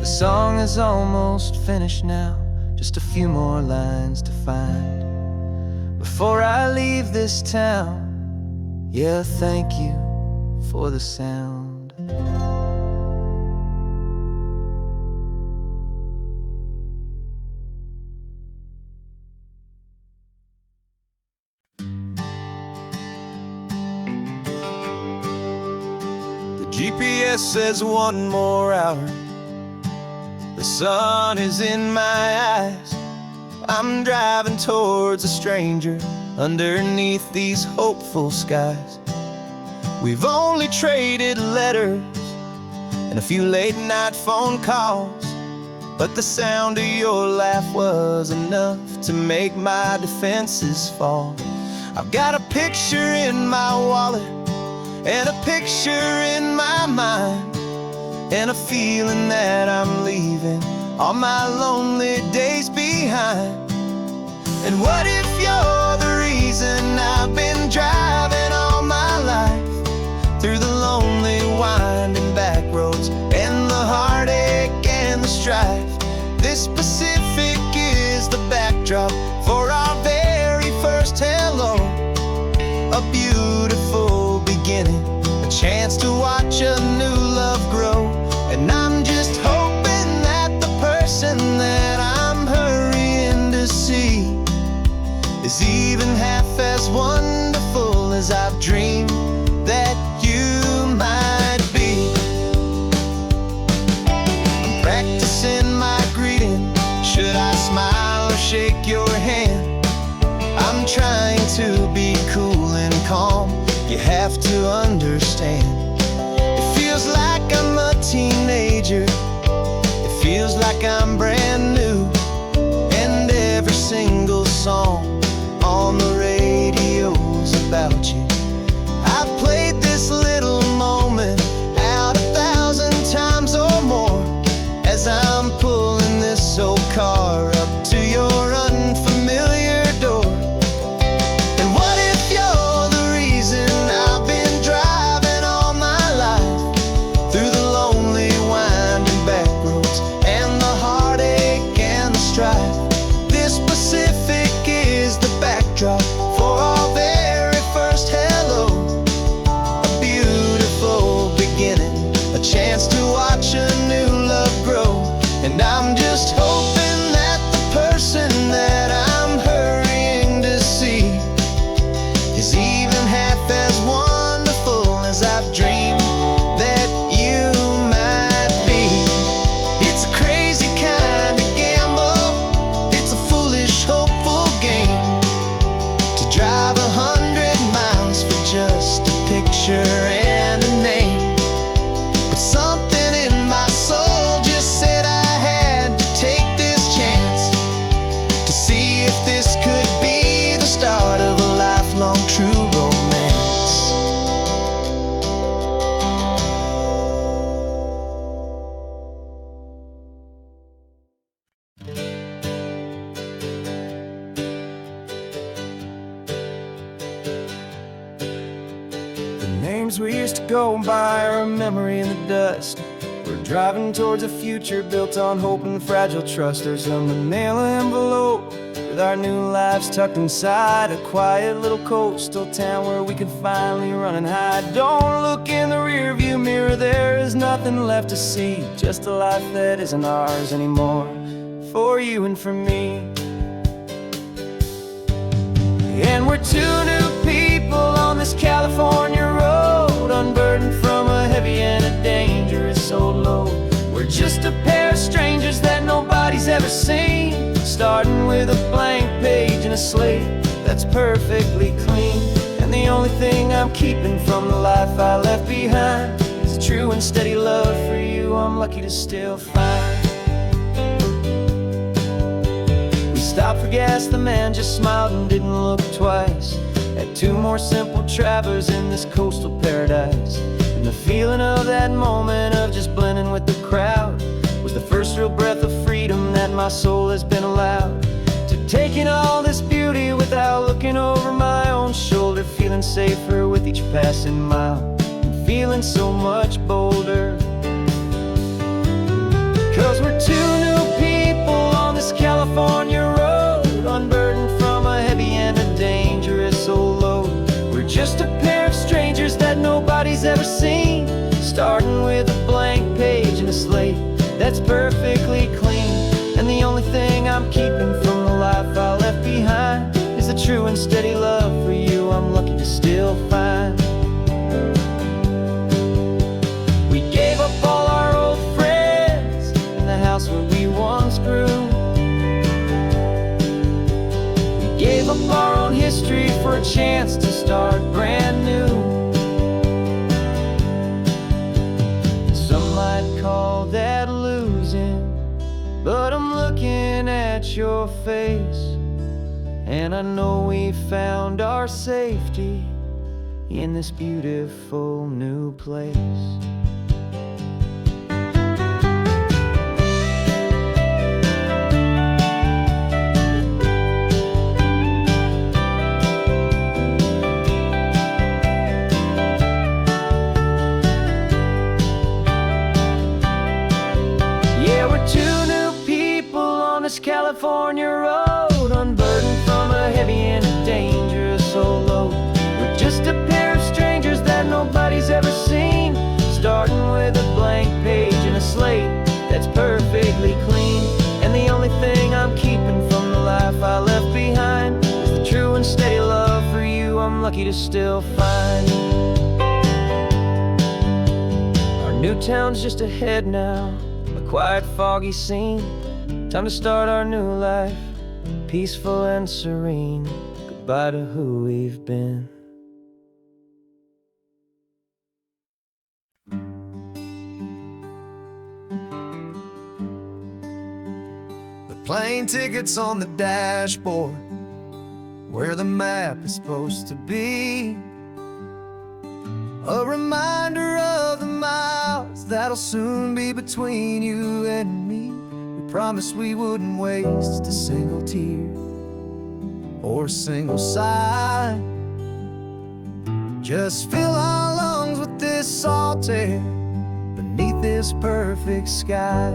The song is almost finished now, just a few more lines to find before I leave this town. Yeah, thank you for the sound. GPS says 1 more hour. The sun is in my eyes. I'm driving towards a stranger underneath these hopeful skies. We've only traded letters and a few late night phone calls, but the sound of your laugh was enough to make my defenses fall. I've got a picture in my wallet and a picture in my mind, and a feeling that I'm leaving all my lonely days behind. And what if you're the reason I've been driving all my life, through the lonely winding back roads and the heartache and the strife? This Pacific is the backdrop for our very first hello, a beautiful beginning, a chance to watch a new love have to understand. It feels like I'm a teenager, it feels like I'm brand new, and every single song on the radio's about you. I've played this little moment out 1,000 times or more as I'm pulling this old car up to your unfamiliar door. And what if you're the reason I've been driving all my life, through the lonely winding back roads and the heartache and the strife? This Pacific is the backdrop for our very first hello. A beautiful beginning, a chance to watch a new love grow. And I'm just hoping that the person that I'm hurrying to see is even half as wonderful as I've dreamed that you might be. It's a crazy kind of gamble, it's a foolish, hopeful game, to drive 100 miles for just a picture and a name. But something in my soul just said I had to take this chance, to see if this could be the start of a lifelong true romance. The names we used to go by are a memory in the dust. We're driving towards a future built on hope and fragile trust. There's a manila envelope with our new lives tucked inside, a quiet little coastal town where we can finally run and hide. Don't look in the rearview mirror, there is nothing left to see, just a life that isn't ours anymore, for you and for me. And we're two new people on this California road, unburdened from a heavy and a dangerous old load. We're just a pair of strangers that nobody's ever seen, starting with a blank page and a slate that's perfectly clean. And the only thing I'm keeping from the life I left behind is a true and steady love for you I'm lucky to still find. We stopped for gas, the man just smiled and didn't look twice. Had two more simple travelers in this coastal paradise. And the feeling of that moment of just blending with the crowd was the first real breath of freedom that my soul has been allowed to take in all this beauty without looking over my own shoulder, feeling safer with each passing mile and feeling so much bolder. Cause we're two new people on this California road, unburdened from a heavy and a dangerous old load. We're just a pair of strangers that nobody's ever seen, starting with a blank page and a slate that's perfectly clean. And the only thing I'm keeping from the life I left behind is a true and steady love for you I'm lucky to still find. We gave up all our old friends in the house where we once grew. We gave up our own history for a chance to start brand new. Some might call that losing, but I'm looking at your face, and I know we found our safety in this beautiful new place. California road, unburdened from a heavy and a dangerous old load. We're just a pair of strangers that nobody's ever seen, starting with a blank page and a slate that's perfectly clean. And the only thing I'm keeping from the life I left behind is the true and steady love for you I'm lucky to still find. Our new town's just ahead now, a quiet, foggy scene. Time to start our new life, peaceful and serene. Goodbye to who we've been. plane tickets on the dashboard, where the map is supposed to be. A reminder of the miles that'll soon be between you and me. We promised we wouldn't waste a single tear or a single sigh. Just fill our lungs with this salt air beneath this perfect sky.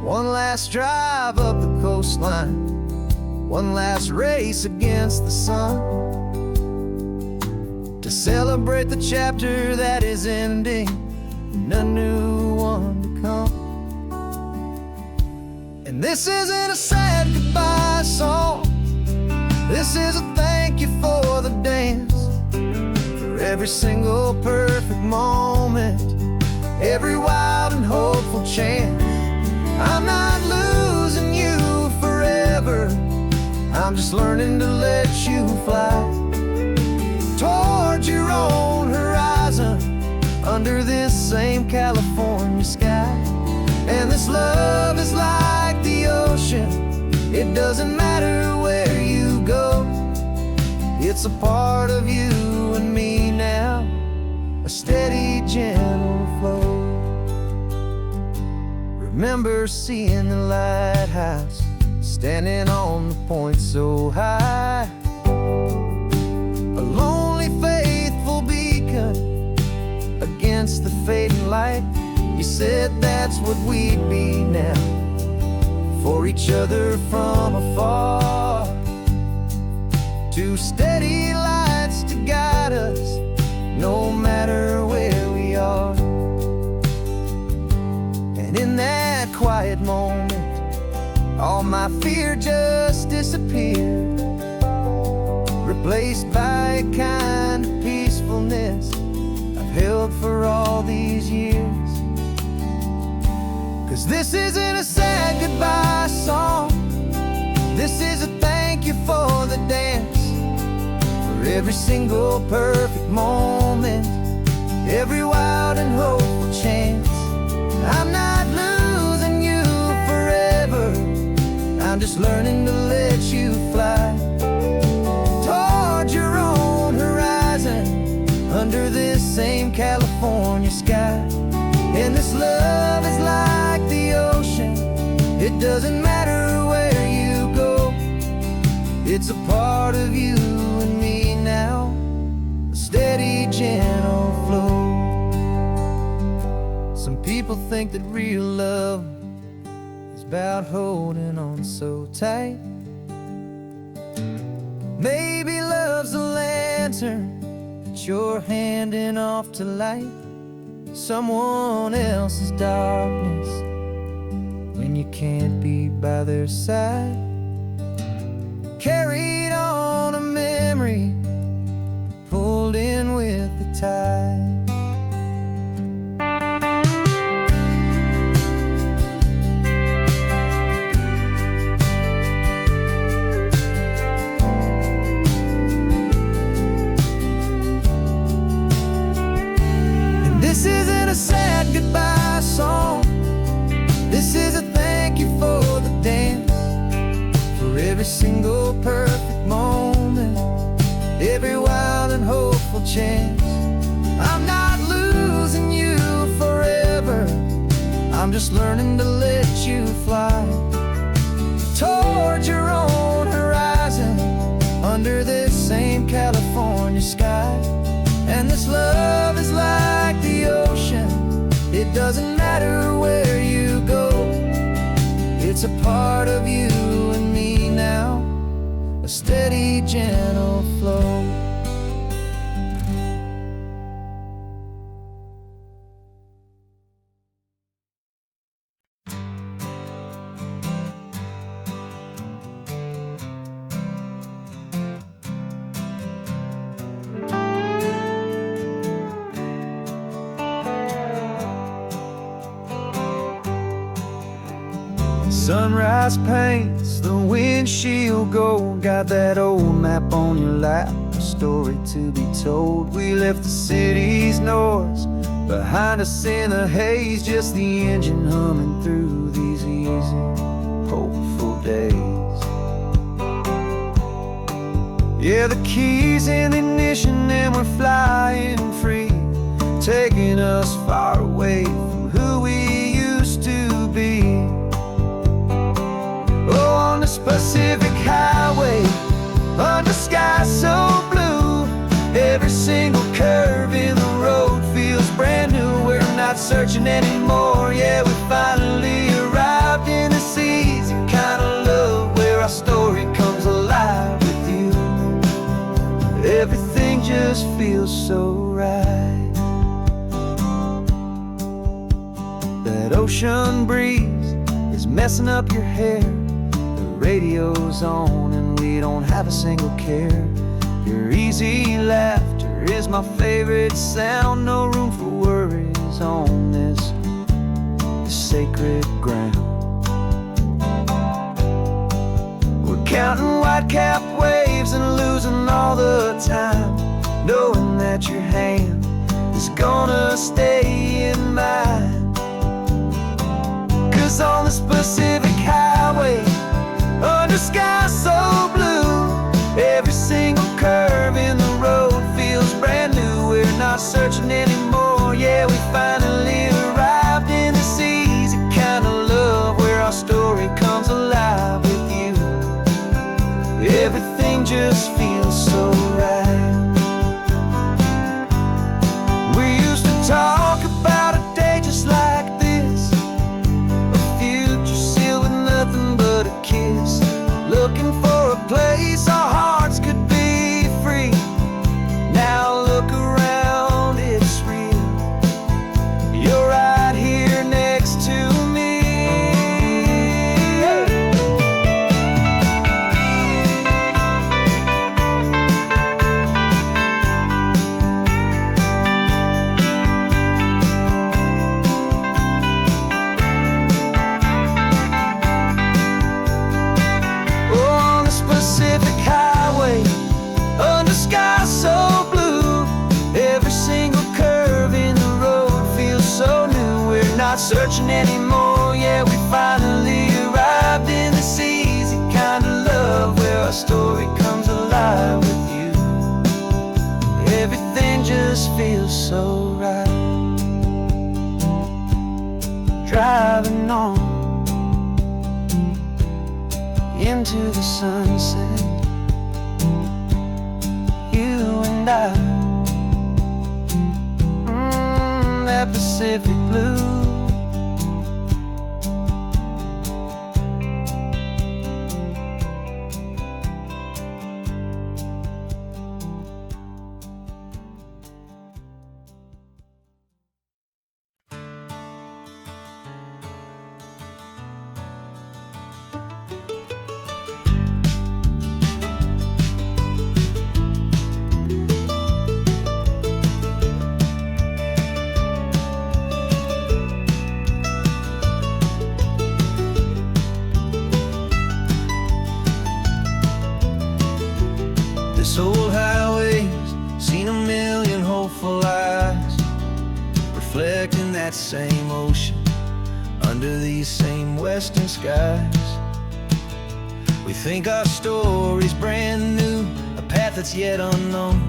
One last drive up the coastline, one last race against the sun, to celebrate the chapter that is ending and a new one to come. And this isn't a sad goodbye song, this is a thank you for the dance, for every single perfect moment, every wild and hopeful chance. I'm not losing you forever, I'm just learning to let you fly towards your own horizon, under this same California sky. And this love is like the ocean, it doesn't matter where you go, it's a part of you and me now, a steady, gentle flow. Remember seeing the lighthouse, standing on the point so high, a lonely, faithful beacon against the fading light. You said that's what we'd be now, for each other from afar. Two steady lights to guide us, no matter where we are. And in that quiet moment, all my fear just disappeared, replaced by a kind of peacefulness I've held for all these years. 'Cause this isn't a sad goodbye song, this is a thank you for the dance, for every single perfect moment, every wild and hopeful chance. I'm not losing you forever, I'm just learning to let you fly towards your own horizon, under this same California sky. And this love is like the ocean, it doesn't matter where you go, it's a part of you and me now, a steady, gentle flow. Some people think that real love is about holding on so tight. Maybe love's a lantern that you're handing off to light someone else's darkness when you can't be by their side. Carried on a memory, pulled in with the tide. This isn't a sad goodbye song, this is a thank you for the dance, for every single perfect moment, every wild and hopeful chance. I'm not losing you forever, I'm just learning to let you fly towards your own horizon, under this same California sky. And this love is like the ocean, it doesn't matter where you go, it's a part of you and me now, a steady, gentle flow. Sunrise paints the windshield gold, got that old map on your lap, a story to be told. We left the city's noise behind us in the haze, just the engine humming through these easy hopeful days. Yeah, the key's in the ignition and we're flying free, taking us far away from who we used to be. Oh, on this Pacific highway, under skies so blue, every single curve in the road feels brand new. We're not searching anymore, yeah, we finally arrived in this easy kind of love where our story comes alive with you. Everything just feels so right. That ocean breeze is messing up your hair, the radio's on and we don't have a single care. Your easy laughter is my favorite sound, no room for worries on this sacred ground. We're counting white-capped waves and losing all the time, knowing that your hand is gonna stay in mine. 'Cause on this Pacific highway, under skies so blue, every single curve in the road feels brand new. We're not searching anymore, yeah, we finally arrived in this easy kind of love where our story comes alive with you. Everything just feels so right. We used to talk about a day just like this, a future sealed with nothing but a kiss, looking for a place our hearts could be free. Now look around, it's real. You're right here next to me. On this Pacific highway, under skies so blue, every single curve in the road feels so new. We're not searching anymore, yeah, we finally arrived in this easy kind of love where our story comes alive with you. Everything just feels so right. Driving on into the sunset, you and I, that Pacific blue. This old highway's seen a million hopeful eyes, reflecting that same ocean under these same western skies. We think our story's brand new, a path that's yet unknown,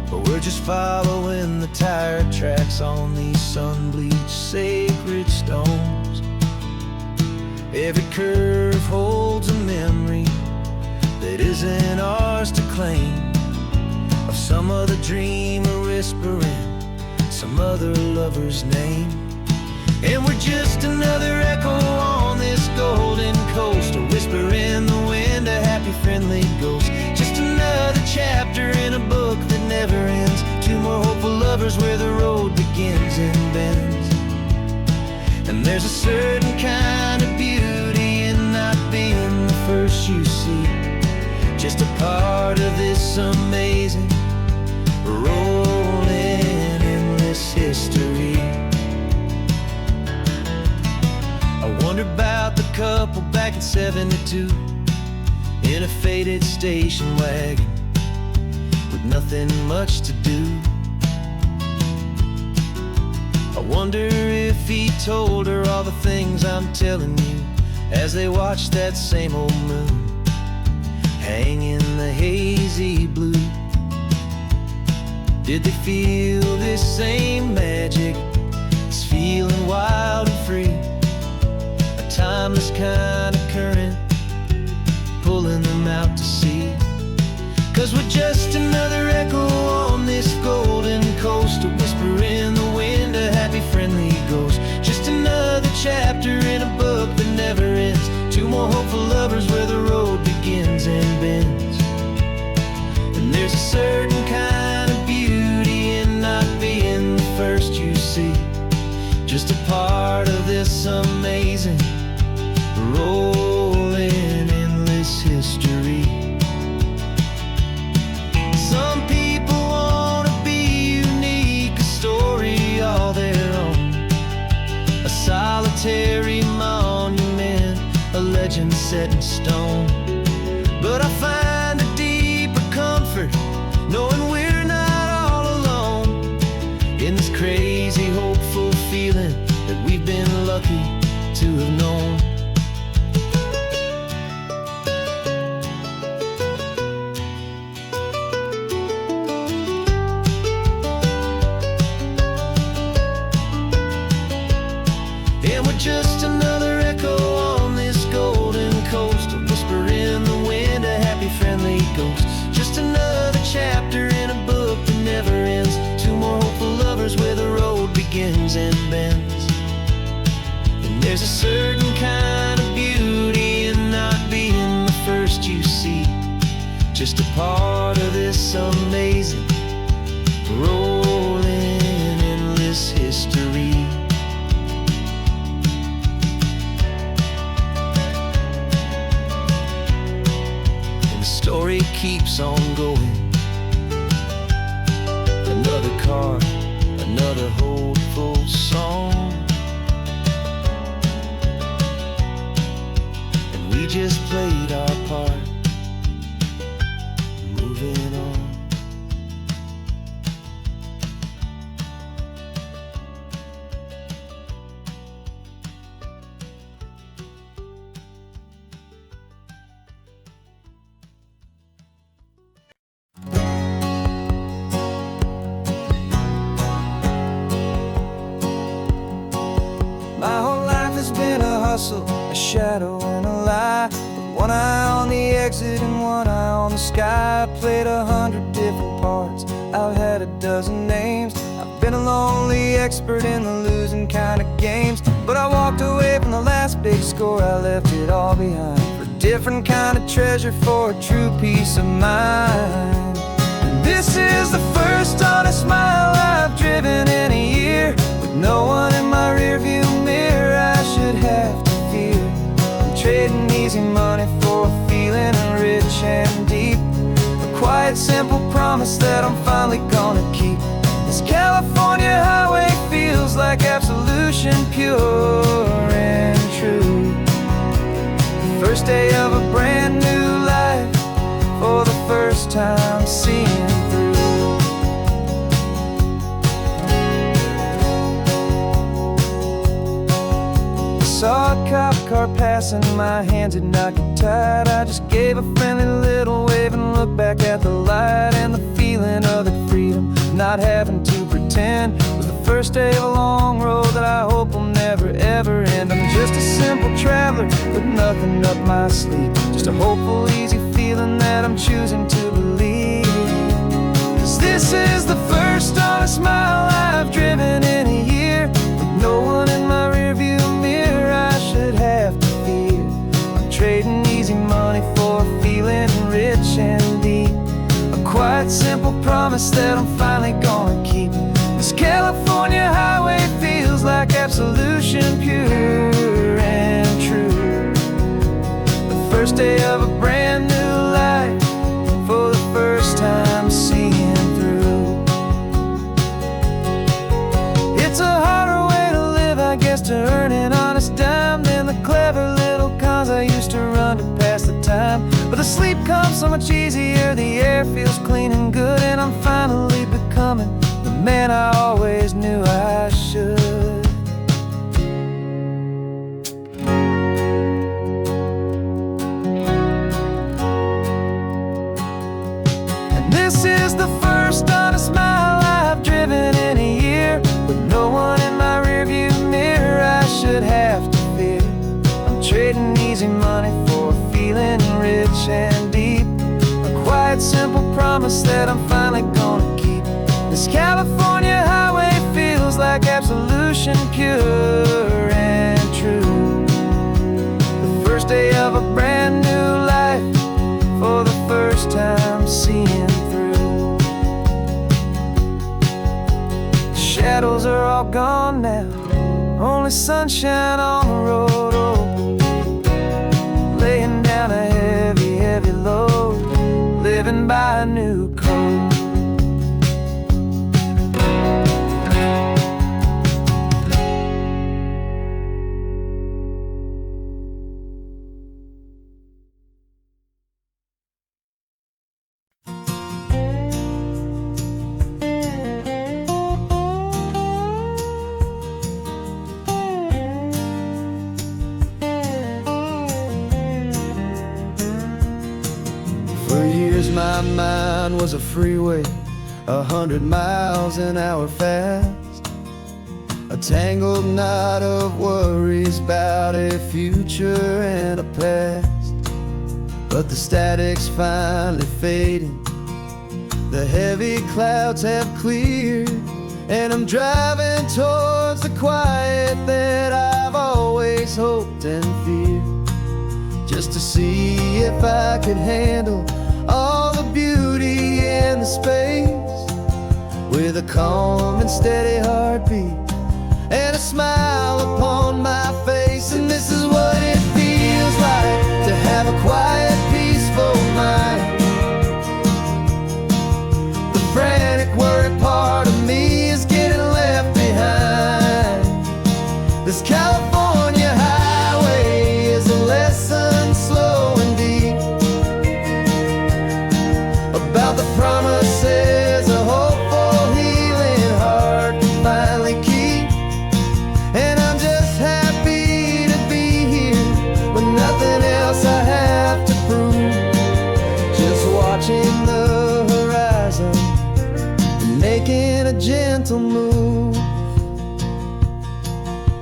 but we're just following the tire tracks on these sun-bleached sacred stones. Every curve holds a memory that isn't ours to claim, of some other dreamer whispering some other lover's name. And we're just another echo on this golden coast, a whisper in the wind, a happy friendly ghost. Just another chapter in a book that never ends, two more hopeful lovers where the road begins and bends. And there's a certain kind of beauty in not being the first you see, just a part of this amazing rolling endless history. I wonder about the couple back in '72 in a faded station wagon with nothing much to do. I wonder if he told her all the things I'm telling you as they watched that same old moon hang in the hazy blue. Did they feel this same magic, this feeling wild and free, a timeless kind of current pulling them out to sea? 'Cause we're just another echo on this golden coast, a whisper in the wind, a happy friendly ghost. Just another chapter in a book that never ends, two more hopeful lovers where the road begins and bends. And there's a certain kind of beauty in not being the first you see, just a part of this amazing rolling endless history. Some people want to be unique, a story all their own, a solitary monument, a legend set in stone. But I find a deeper comfort knowing we're not all alone in this crazy, hopeful feeling that we've been lucky to have known. And we're just another echo on this golden coast, a whisper in the wind, a happy friendly ghost. Just another chapter in a book that never ends, two more hopeful lovers where the road begins and bends. And there's a certain kind of beauty in not being the first you see, just a part of this amazing rolling endless history. Story keeps on going, another card, another hopeful song, and we just played our part, moving on. My whole life has been a hustle, a shadow and a lie, with one eye on the exit and one eye on the sky. I played 100 different parts, I've had a dozen names. I've been a lonely expert in the losing kind of games, but I walked away from the last big score, I left it all behind for a different kind of treasure, for a true peace of mind. And this is the first honest mile I've driven in a year, with no one in my rearview mirror I should have to fear. I'm trading easy money for a feeling rich and deep, a quiet, simple promise that I'm finally gonna keep. This California highway feels like absolution, pure and true. The first day of a brand new life, for the first time seeing through. Saw a cop car passing, my hands had not got tied. I just gave a friendly little wave and looked back at the light, and the feeling of the freedom, not having to pretend, was the first day of a long road that I hope will never ever end. I'm just a simple traveler with nothing up my sleeve, just a hopeful, easy feeling that I'm choosing to believe. 'Cause this is the first honest mile I've driven in a year, with no one in my rearview mirror I should have to fear. I'm trading easy money for a feeling rich and deep, a quiet, simple promise that I'm finally gonna keep. This California highway feels like absolution, pure and true. The first day of a brand new life, for the first time seeing through. It's a harder way to live, I guess, to earn an honest dime than the clever little cons I used to run to pass the time. But the sleep comes so much easier, the air feels clean and good, and I'm finally becoming the man I always knew I should. shadows are all gone now, only sunshine on the road. Oh, laying down a heavy, heavy load, living by a new code. For years my mind was a freeway, 100 miles an hour fast, a tangled knot of worries about a future and a past. But the static's finally fading, the heavy clouds have cleared, and I'm driving towards the quiet that I've always hoped and feared, just to see if I could handle all the beauty and the space, with a calm and steady heartbeat and a smile upon my face. And this is what it feels like to have a quiet, peaceful mind. The frantic, worried part of me is getting left behind. This California highway is a lesson slow and deep about the promises a hopeful, healing heart can finally keep. And I'm just happy to be here with nothing else I have to prove, just watching the horizon and making a gentle move.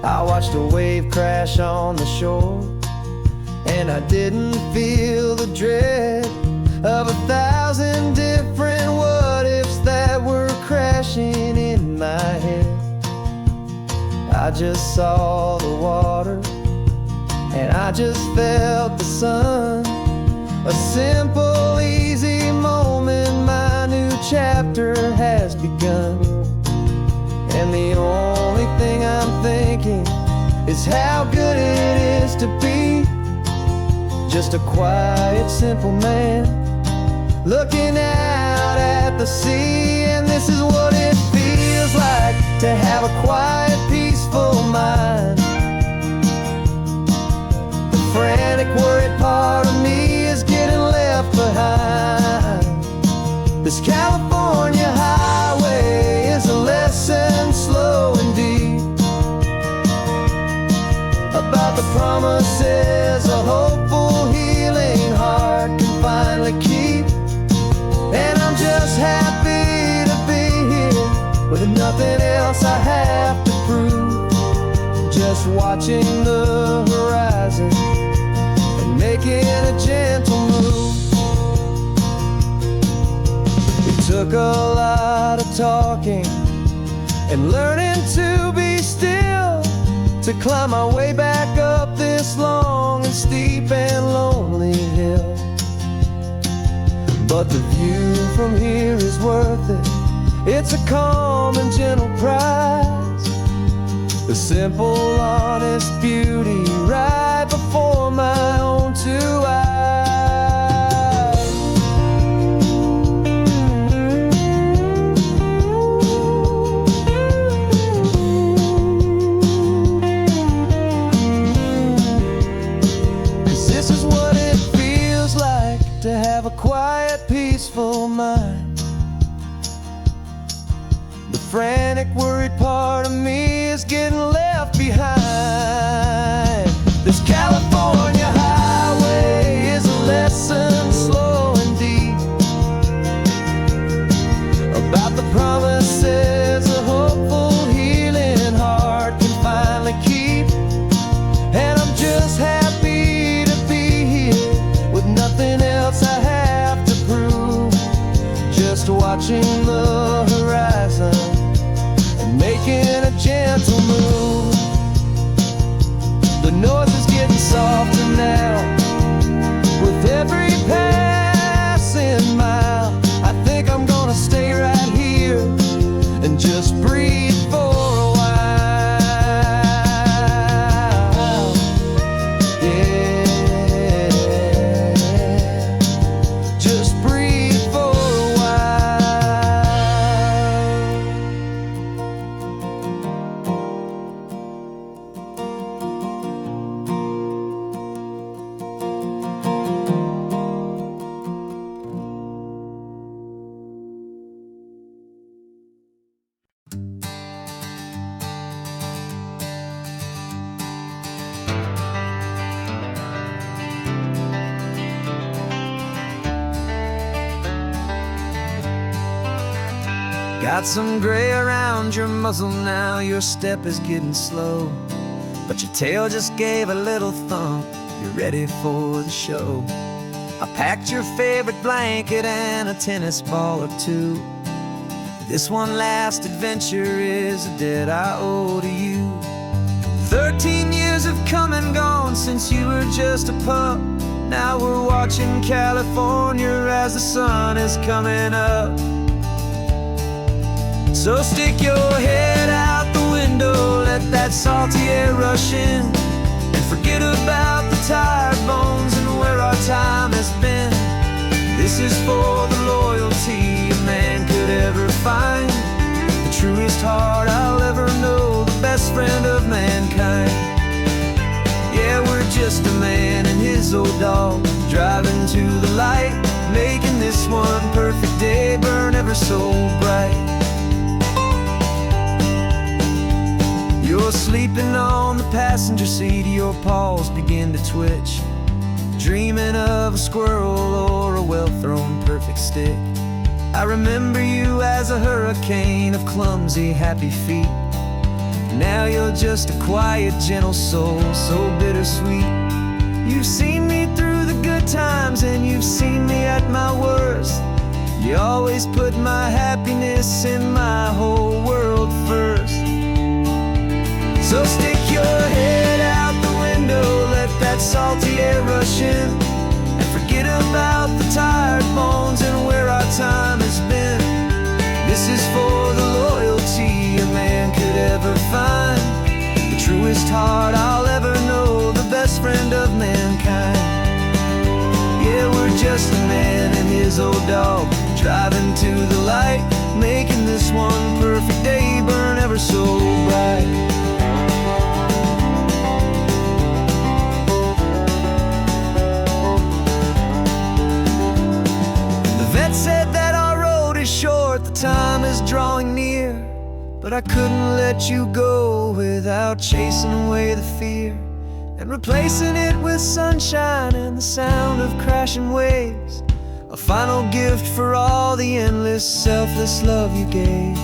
I watched a wave crash on the shore, and I didn't feel the dread of 1,000 different what-ifs that were crashing in my head. I just saw the water, and I just felt the sun. A simple, easy moment, my new chapter has begun. And the only thing I'm thinking is how good it is to be just a quiet, simple man looking out at the sea. And this is what it feels like to have a quiet, peaceful mind. The frantic, worried part of me is getting left behind. This California highway is a lesson slow and deep about the promises a hopeful, healing heart can finally keep. And I'm just happy to be here with nothing else I have to prove, just watching the horizon and making a gentle move. It took a lot of talking and learning to be still to climb my way back up this long and steep and lonely hill. But the view from here is worth it. It's a calm and gentle prize, the simple, honest beauty right before my own two eyes. This is what it feels like to have a quiet, peaceful mind. The frantic, worried part of me is getting left behind. This California highway is a lesson slow and deep about the promises a hopeful, healing heart can finally keep. And I'm just happy to be here with nothing else I have to prove, just watching the horizon and making a gentle move. The noise is getting softer now with every passing mile. I think I'm gonna stay right here and just breathe Got some gray around your muzzle now, your step is getting slow, but your tail just gave a little thump, you're ready for the show. I packed your favorite blanket and a tennis ball or two. This one last adventure is a debt I owe to you. 13 years have come and gone since you were just a pup. Now we're watching California as the sun is coming up. So stick your head out the window, let that salty air rush in, and forget about the tired bones and where our time has been. This is for the loyalty a man could ever find, the truest heart I'll ever know, the best friend of mankind. Yeah, we're just a man and his old dog, driving to the light, making this one perfect day burn ever so bright. You're sleeping on the passenger seat, your paws begin to twitch, dreaming of a squirrel or a well-thrown perfect stick. I remember you as a hurricane of clumsy, happy feet. Now you're just a quiet, gentle soul, so bittersweet. You've seen me through the good times and you've seen me at my worst. You always put my happiness and my whole world first. So stick your head out the window, let that salty air rush in, and forget about the tired bones and where our time has been. This is for the loyalty a man could ever find, the truest heart I'll ever know, the best friend of mankind. Yeah, we're just a man and his old dog, driving to the light, making this one perfect day burn ever so bright. Said that our road is short, the time is drawing near, but I couldn't let you go without chasing away the fear and replacing it with sunshine and the sound of crashing waves, a final gift for all the endless, selfless love you gave.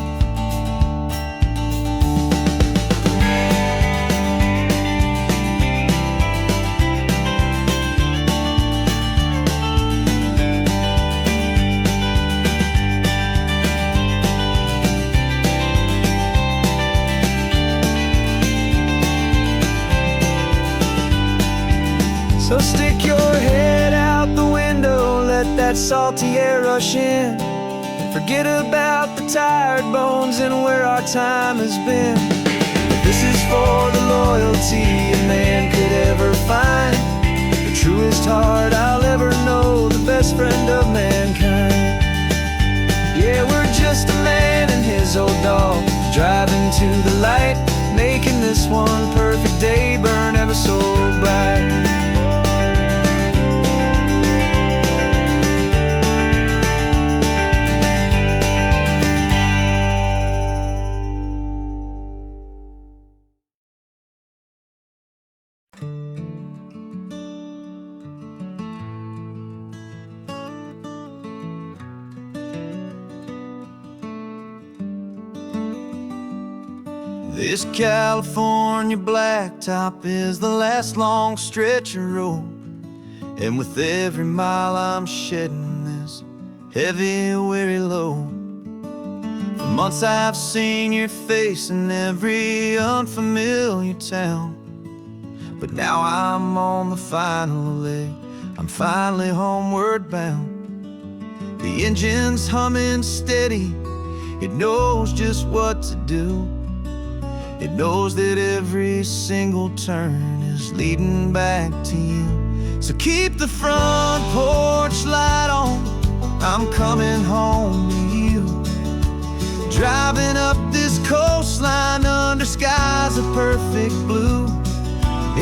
So stick your head out the window, let that salty air rush in, and forget about the tired bones and where our time has been. This is for the loyalty a man could ever find, the truest heart I'll ever know, the best friend of mankind. Yeah, we're just a man and his old dog, driving to the light, making this one perfect day burn ever so bright. This California blacktop is the last long stretch of road, and with every mile I'm shedding this heavy, weary load. For months I've seen your face in every unfamiliar town, but now I'm on the final leg, I'm finally homeward bound. The engine's humming steady, it knows just what to do. It knows that every single turn is leading back to you. So keep the front porch light on, I'm coming home to you. Driving up this coastline under skies of perfect blue.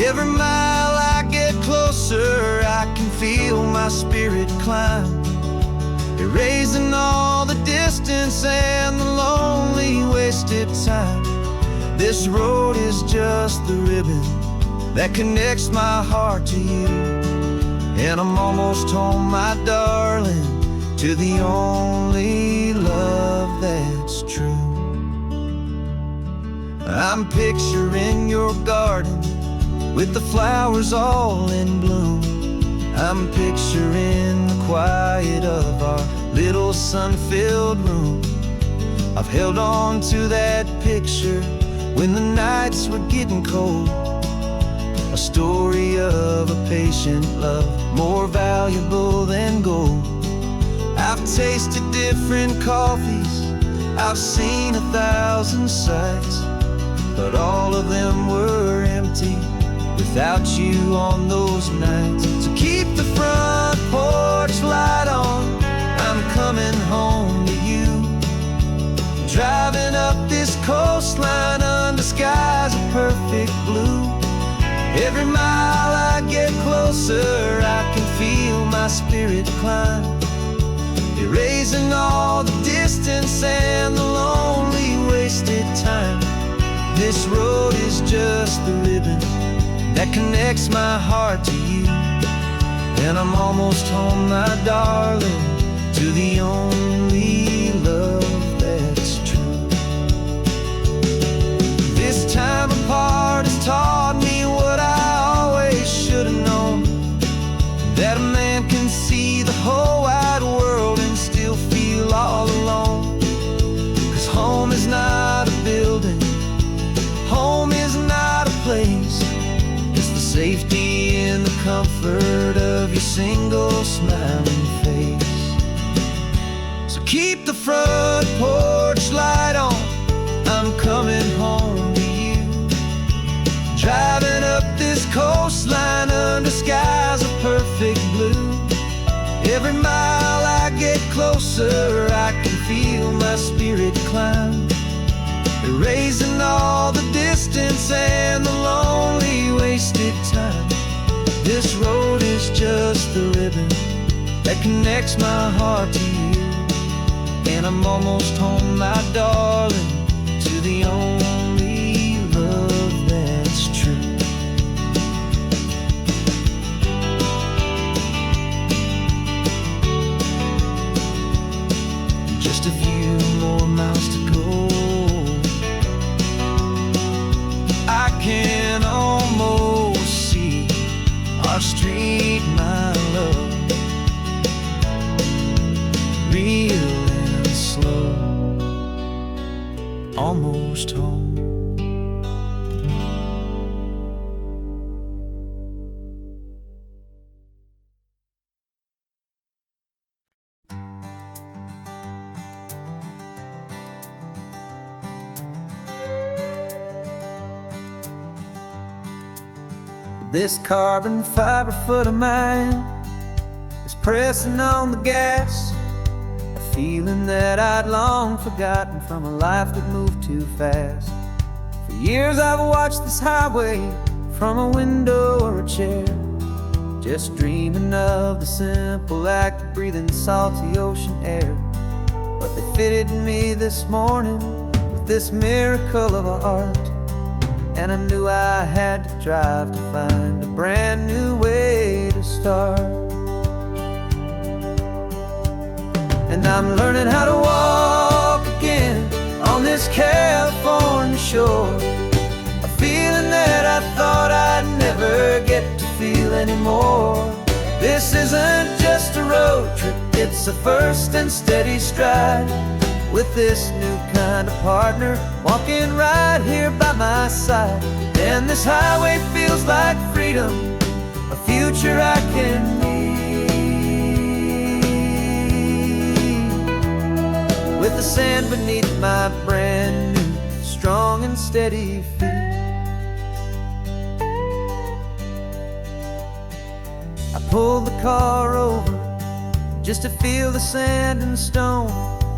Every mile I get closer, I can feel my spirit climb, erasing all the distance and the lonely wasted time. This road is just the ribbon that connects my heart to you, and I'm almost home, my darling, to the only love that's true. true. I'm picturing your garden with the flowers all in bloom. I'm picturing the quiet of our little sun-filled room. I've held on to that picture when the nights were getting cold. A story of a patient love, more valuable than gold. I've tasted different coffees, I've seen 1,000 sights, but all of them were empty without you on those nights. So keep the front porch light on, I'm coming home to you. Driving up this coastline under skies of perfect blue. Every mile I get closer, I can feel my spirit climb, erasing all the distance and the lonely wasted time. This road is just the ribbon that connects my heart to you. And I'm almost home, my darling, to the only love that's true. This time apart has taught me what I always should have known, that a man can see the whole wide world and still feel all alone. 'Cause home is not a building, home is not a place, it's the safety and the comfort of your single smiling face. So keep the front porch light on, I'm coming home to you. Driving up this coastline under skies of perfect blue. Every mile I get closer, I can feel my spirit climb, erasing all the distance and the lonely wasted time. This road is just the ribbon that connects my heart to you. And I'm almost home, my darling, to the only love that's true. Just a few more miles to go, I can almost see our street, my love, real and slow, almost home. This carbon fiber foot of mine is pressing on the gas, a feeling that I'd long forgotten from a life that moved too fast. For years I've watched this highway from a window or a chair, just dreaming of the simple act of breathing salty ocean air. But they fitted me this morning with this miracle of art, and I knew I had to drive to find a brand new way to start. And I'm learning how to walk again on this California shore, a feeling that I thought I'd never get to feel anymore. This isn't just a road trip, it's a first and steady stride, with this new kind of partner walking right here by my side. And this highway feels like freedom, a future I can need, with the sand beneath my brand new strong and steady feet. I pulled the car over just to feel the sand and stone,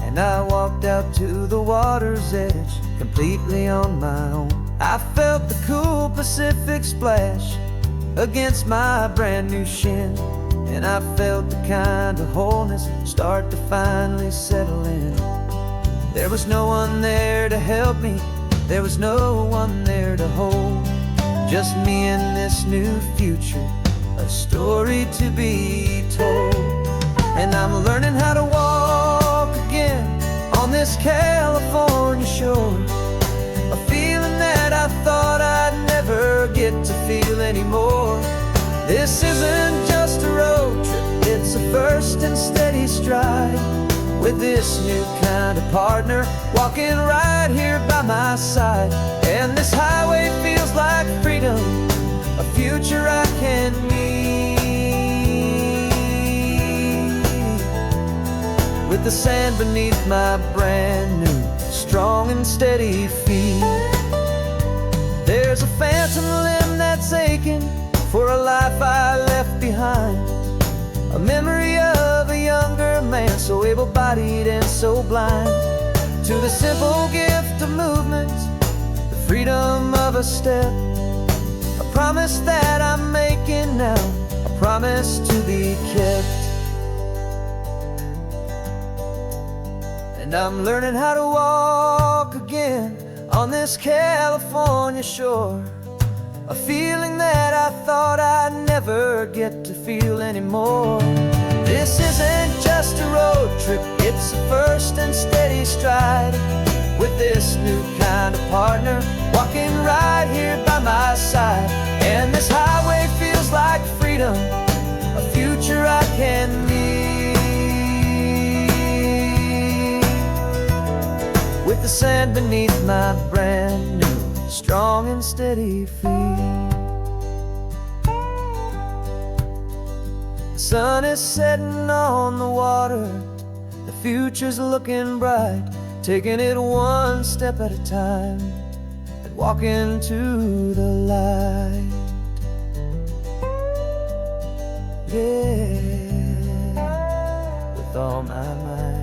and I walked out to the water's edge, completely on my own. I felt the cool Pacific splash against my brand new shin, and I felt the kind of wholeness start to finally settle in. There was no one there to help me, there was no one there to hold, just me and this new future, a story to be told. And I'm learning how to walk again on on this California shore. A feeling that I thought I'd never get to feel anymore. This isn't just a road trip, it's a first and steady stride, with this new kind of partner walking right here by my side. And this highway feels like freedom, a future I can meet, with the sand beneath my brand new, strong and steady feet. There's a phantom limb that's aching for a life I left behind, a memory of a younger man, so able-bodied and so blind, to the simple gift of movement, the freedom of a step, a promise that I'm making now, a promise to be kept. And I'm learning how to walk again on this California shore, a feeling that I thought I'd never get to feel anymore. This isn't just a road trip, it's a first and steady stride, with this new kind of partner walking right here by my side. And this highway feels like freedom, a future I can meet, with the sand beneath my brand new, strong and steady feet. The sun is setting on the water, the future's looking bright, taking it one step at a time and walking to the light. Yeah, with all my might.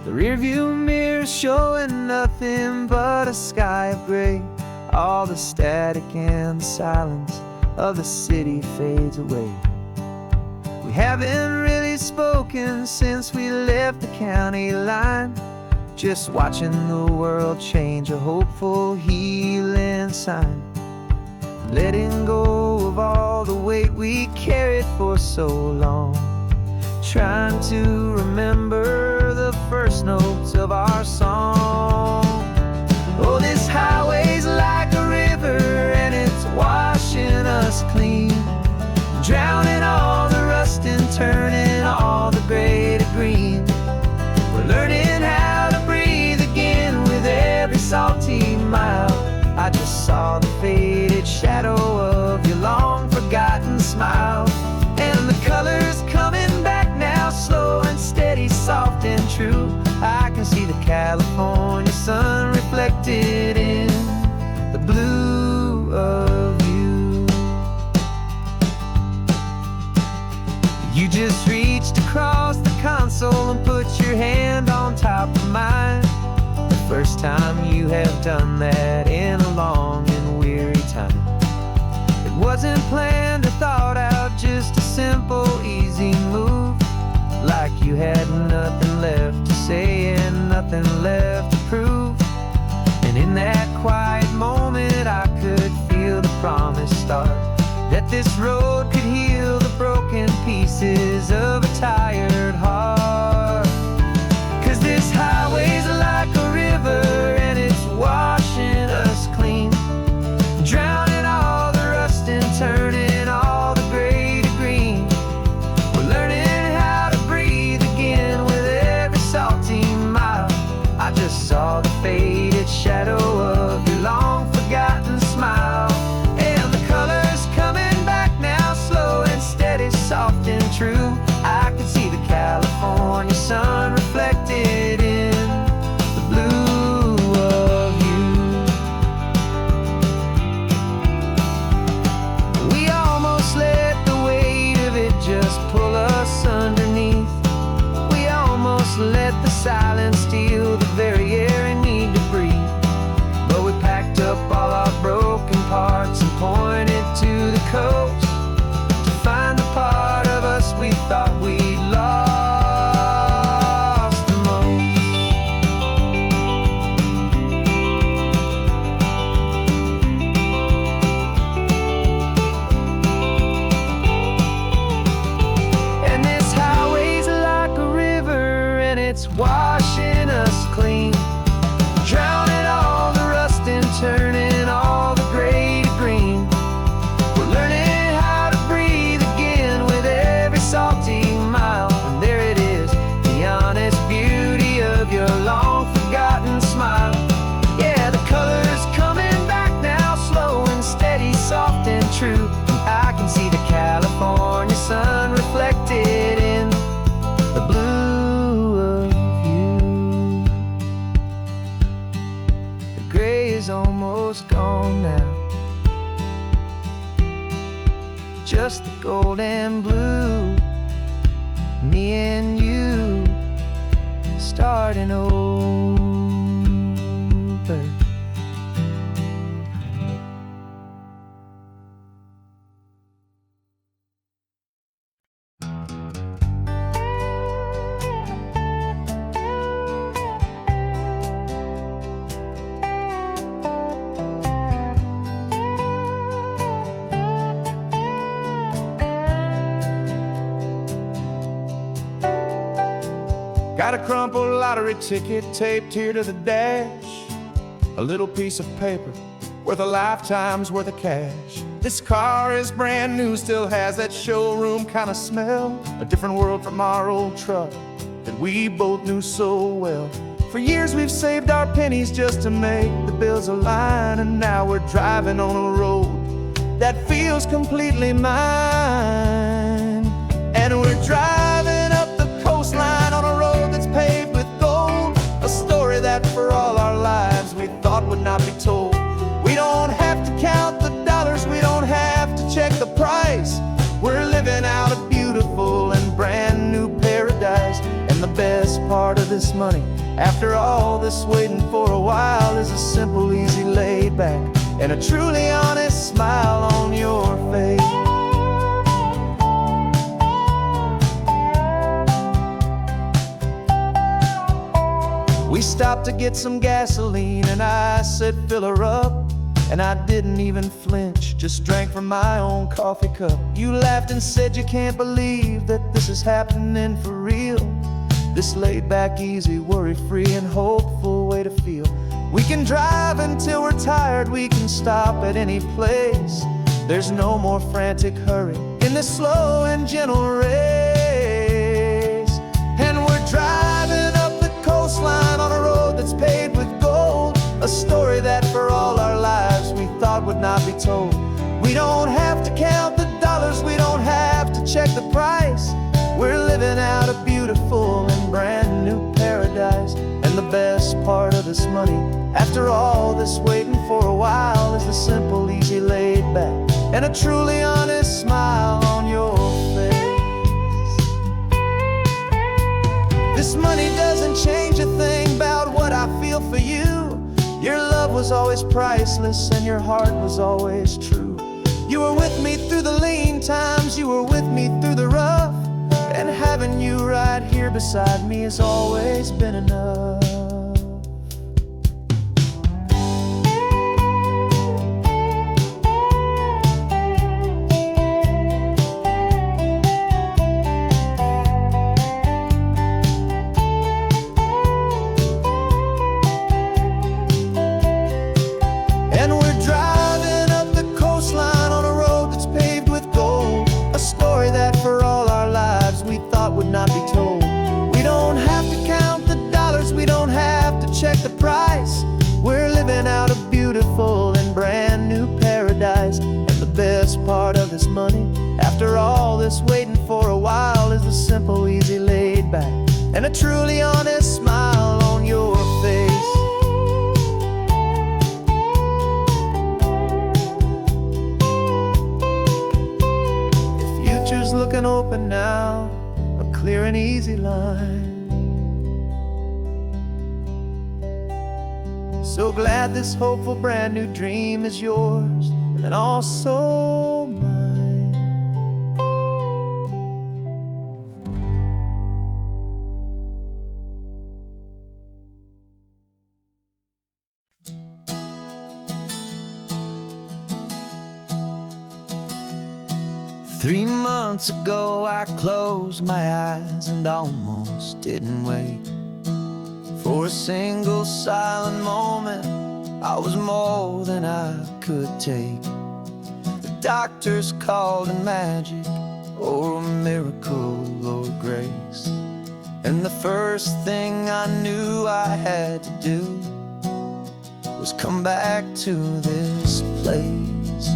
The rearview mirror showing nothing but a sky of gray. All the static and the silence of the city fades away. We haven't really spoken since we left the county line, just watching the world change, a hopeful healing sign. Letting go of all the weight we carried for so long, trying to remember the first notes of our song. Oh, this highway's like a river and it's washing us clean, drowning all the rust and turning all the gray to green. We're learning how to breathe again with every salty mile. I just saw the faded shadow of your long forgotten smile, and the colors coming back now, slow and steady, soft and true. I can see the California sun reflected in the blue of you. You just reached across the console and put your hand on top of mine, the first time you have done that in a long and weary time. It wasn't planned or thought out, just a simple, easy move, like you had nothing left to say and nothing left to prove. And in that quiet moment I could feel the promise start, that this road could heal the broken pieces of a tired heart. 'Cause this highway's like a river and it's washing us clean, drowning all the rust and turning all the gray to green. We're learning how to breathe again with every salty mile. I just saw the faded shadow of your long forgotten smile, and the colors coming back now, slow and steady, soft and true. I can see the gray is almost gone now. Just the gold and blue, me and you starting over. Got a crumpled lottery ticket taped here to the dash, a little piece of paper worth a lifetime's worth of cash. This car is brand new, still has that showroom kind of smell, a different world from our old truck that we both knew so well. For years we've saved our pennies just to make the bills align, and now we're driving on a road that feels completely mine. And we're driving up the coastline on a road that's paved with gold, a story that for all our lives we thought would not be told. We don't have to count the dollars, we don't have to check the price. We're living out a beautiful and brand new paradise. And the best part of this money, after all this waiting for a while, is a simple, easy, laid back, and a truly honest smile on your face. We stopped to get some gasoline and I said fill her up, and I didn't even flinch, just drank from my own coffee cup. You laughed and said you can't believe that this is happening for real. This laid back, easy, worry-free and hopeful way to feel. We can drive until we're tired, we can stop at any place. There's no more frantic hurry in this slow and gentle race. And we're driving up the coastline on a road that's paved with gold, a story that for all our lives we thought would not be told. We don't have to count the dollars, we don't have to check the price. We're living out a beautiful and brand new paradise. And the best part of this money, after all this waiting for a while, is the simple, easy, laid back, and a truly honest smile on your face. This money doesn't change a thing about what I feel for you. Your love was always priceless and your heart was always true. You were with me through the lean times, you were with me through the rough, and having you right here beside me has always been enough. And we're driving up the coastline on a road that's paved with gold, a story that for all our lives we thought would not be told. We don't have to count the dollars, we don't have to check the price. We're living out a beautiful and brand new paradise. And the best part of this money, after all this waiting for a while, is the simple, easy, laid back, and a truly honest smile on your face. The future's looking open now, a clear and easy line. So glad this hopeful brand new dream is yours and also mine. Three months ago I closed my eyes and almost didn't wait for a single silent moment. I was more than I could take. The doctors called it magic, or a miracle, or grace. And the first thing I knew I had to do was come back to this place,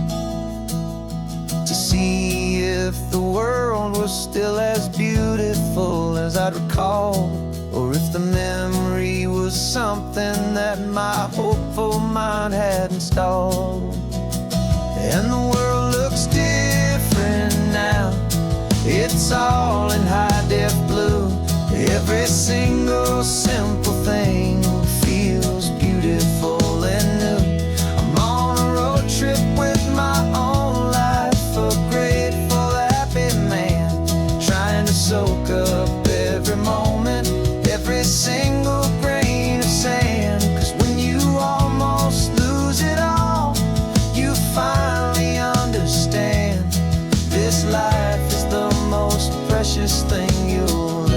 to see if the world was still as beautiful as I'd recall, or if the memory was something that my hope powerful mind had installed. And the world looks different now. It's all in high-def blue. Every single simple thing feels beautiful and new. I'm on a road trip with my own life, a grateful, happy man, trying to soak up every moment, every single grain of sand. 'Cause when you almost lose it all, you finally understand this life is the most precious thing you'll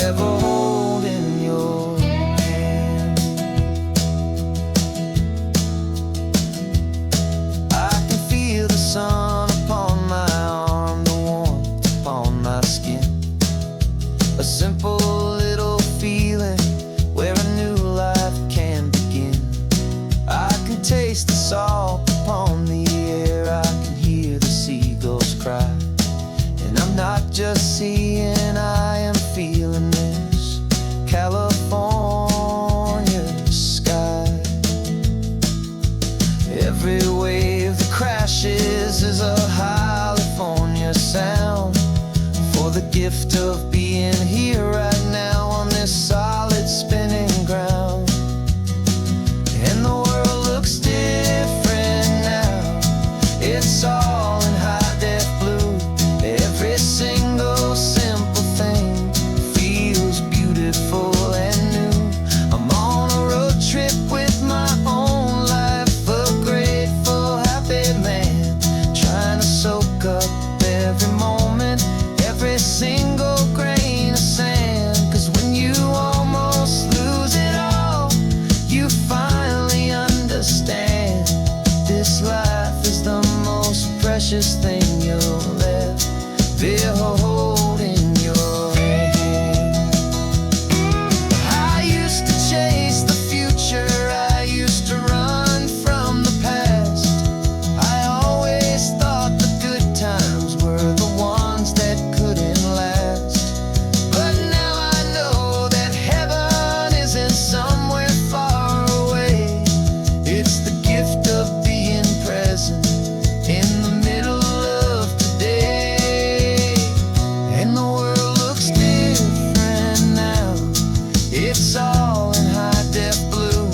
ever hold in your hand. I can feel the sun upon my arm, the warmth upon my skin. A simple little feeling where a new life can begin. I can taste the salt upon the air, I can hear the seagulls cry. And I'm not just seeing, I am feeling this California sky. Every wave that crashes is a California sound, for the gift of being here right now on this solid spinning ground. And the world looks different now. It's all in high-def blue. Every single simple thing feels beautiful and new. I'm on a road trip with my own life, a grateful, happy man, trying to soak up every moment, every single grain of sand. 'Cause when you almost lose it all, you finally understand this life is the most precious thing you'll ever hold in your hand. I used to chase the future, I used to run from the past. I always thought the good times were the ones that couldn't last. But now I know that heaven isn't somewhere far away. It's the gift of being present in the middle of today. And the world looks different now. It's all in high-def blue.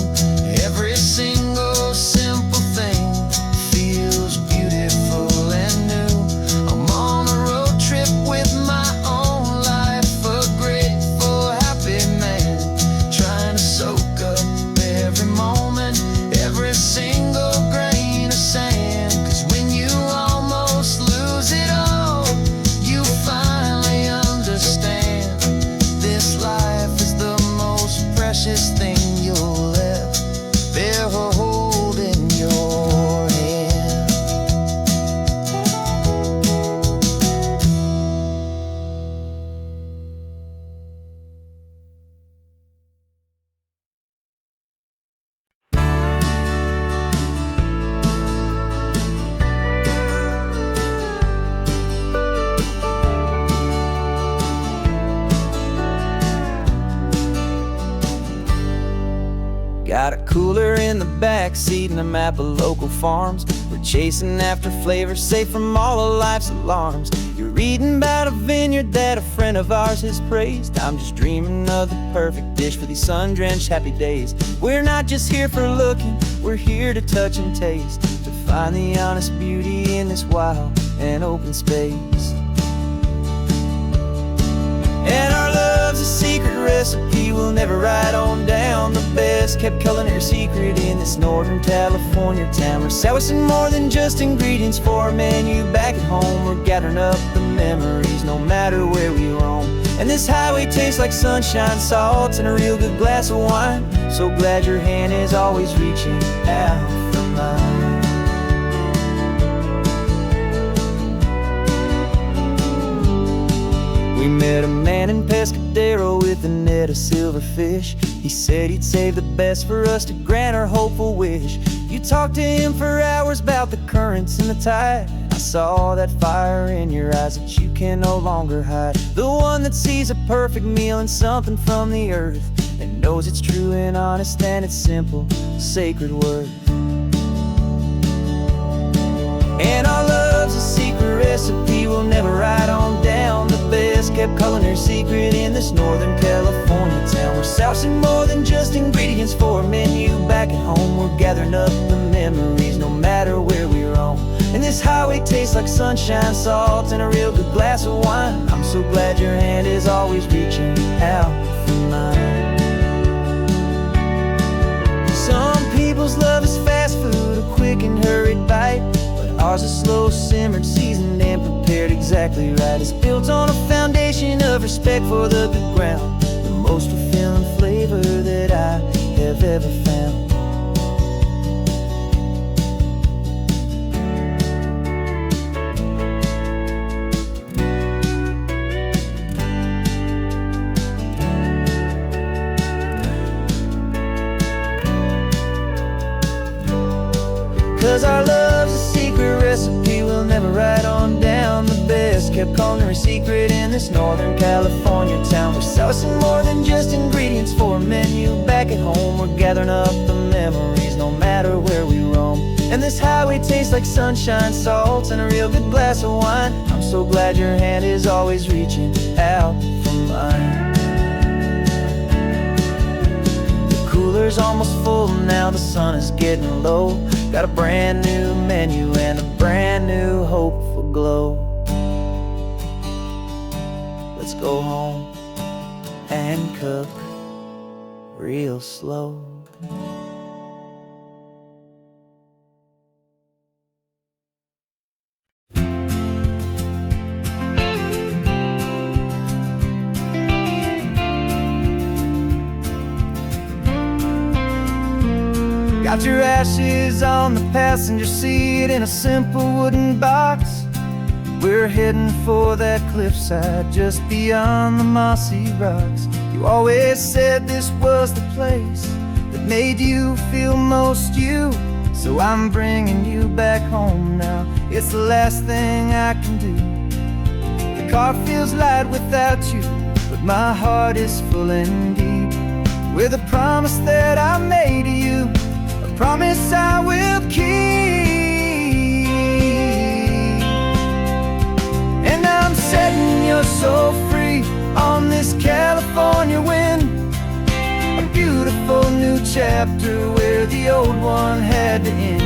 Every single simple thing feels beautiful and new. I'm on a road trip with my own life, a grateful, happy man, trying to soak up every moment, every single grain of sand. 'Cause when you almost lose it all, you finally understand this life is the most precious thing you'll ever hold in your hand. Got a cooler in the back seat and a map of local farms. We're chasing after flavors safe from all of life's alarms. You're reading about a vineyard that a friend of ours has praised. I'm just dreaming of the perfect dish for these sun-drenched happy days. We're not just here for looking, we're here to touch and taste, to find the honest beauty in this wild and open space. And our love's a secret recipe we'll never write on down. The best kept culinary secret in this Northern California town. We're selling more than just ingredients for a menu back at home. We're gathering up the memories no matter where we roam. And this highway tastes like sunshine, salt, and a real good glass of wine. So glad your hand is always reaching out for mine. We met a man in Pescadero with a net of silverfish. He said he'd save the best for us to grant our hopeful wish. You talked to him for hours about the currents and the tide. I I saw that fire in your eyes that you can no longer hide. The one that sees a perfect meal and something from the earth, and knows it's true and honest and it's simple, sacred worth. And our love's a secret recipe we'll never write on down. The best kept culinary secret in this Northern California town. We're sourcing more than just ingredients for a menu back at home. We're gathering up the memories no matter where we roam. And this highway tastes like sunshine, salt, and a real good glass of wine. I'm so glad your hand is always reaching out for mine. Some people's love is fast food, a quick and hurried bite, but ours is slow, simmered, seasoned, and prepared exactly right. It's built on a foundation of respect for the good ground, the most fulfilling flavor that I have ever found. 'Cause our love's a secret recipe we'll never write on down. The best kept culinary secret in this Northern California town. We're sourcing more than just ingredients for a menu back at home. We're gathering up the memories no matter where we roam. And this highway tastes like sunshine, salt, and a real good glass of wine. I'm so glad your hand is always reaching out for mine. The cooler's almost full now, the sun is getting low. Got a brand new menu and a brand new hopeful glow. Let's go home and cook real slow. Got your ashes on the passenger seat in a simple wooden box. We're heading for that cliffside just beyond the mossy rocks. You always said this was the place that made you feel most you. So I'm bringing you back home now. It's the last thing I can do. The car feels light without you, but my heart is full and deep with a promise that I made to you. Promise I will keep. And I'm setting your soul free on this California wind. A beautiful new chapter where the old one had to end.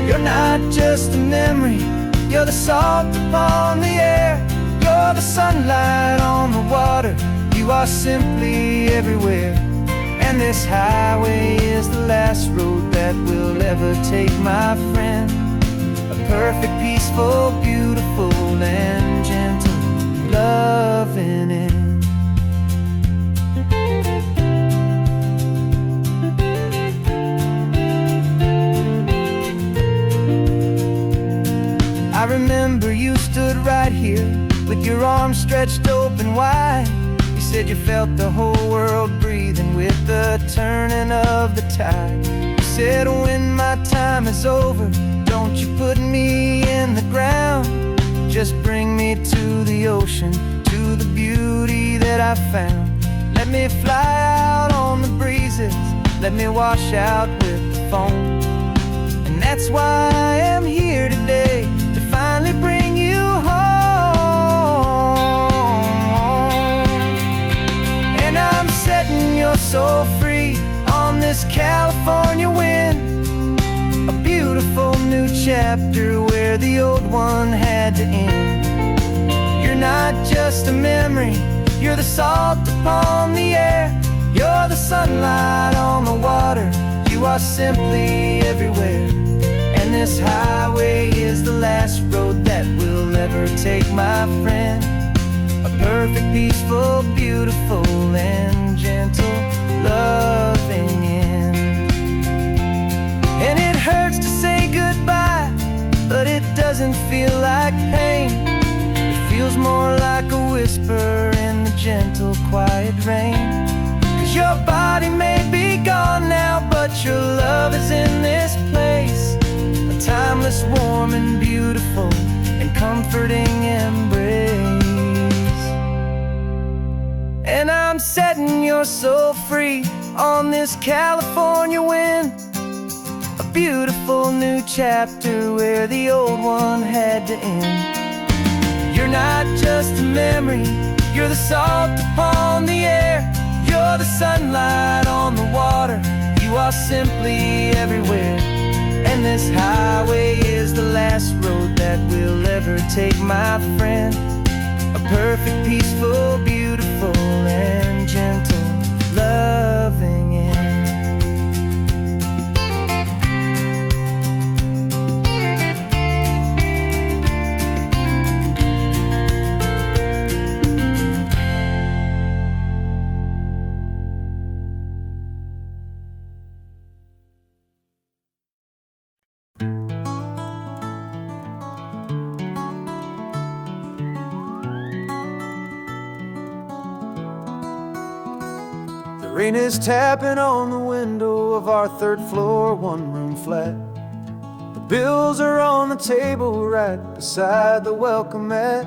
You're not just a memory, you're the salt upon the air. You're the sunlight on the water, you are simply everywhere. And this highway is the last road that we'll ever take, my friend. A perfect, peaceful, beautiful, and gentle loving end. I remember you stood right here with your arms stretched open wide. You said you felt the whole world breathing with the turning of the tide. You said when my time is over, don't you put me in the ground. Just bring me to the ocean, to the beauty that I found. Let me fly out on the breezes, let me wash out with the foam. And that's why I am here today, to finally bring you home. Setting your soul free on this California wind. A beautiful new chapter where the old one had to end. You're not just a memory, you're the salt upon the air. You're the sunlight on the water, you are simply everywhere. And this highway is the last road that we'll ever take, my friend. A perfect, peaceful, beautiful, and gentle loving end. And it hurts to say goodbye, but it doesn't feel like pain. It feels more like a whisper in the gentle, quiet rain. 'Cause your body may be gone now, but your love is in this place. A timeless endless, warm and beautiful, and comforting embrace. And I'm setting your soul free on this California wind, a beautiful new chapter where the old one had to end. You're not just a memory, you're the salt upon the air, you're the sunlight on the water, you are simply everywhere. And this highway is the last road that we'll ever take, my friend. A perfect, peaceful, beautiful, and gentle, loving end. Rain is tapping on the window of our third floor, one-room flat. The bills are on the table right beside the welcome mat.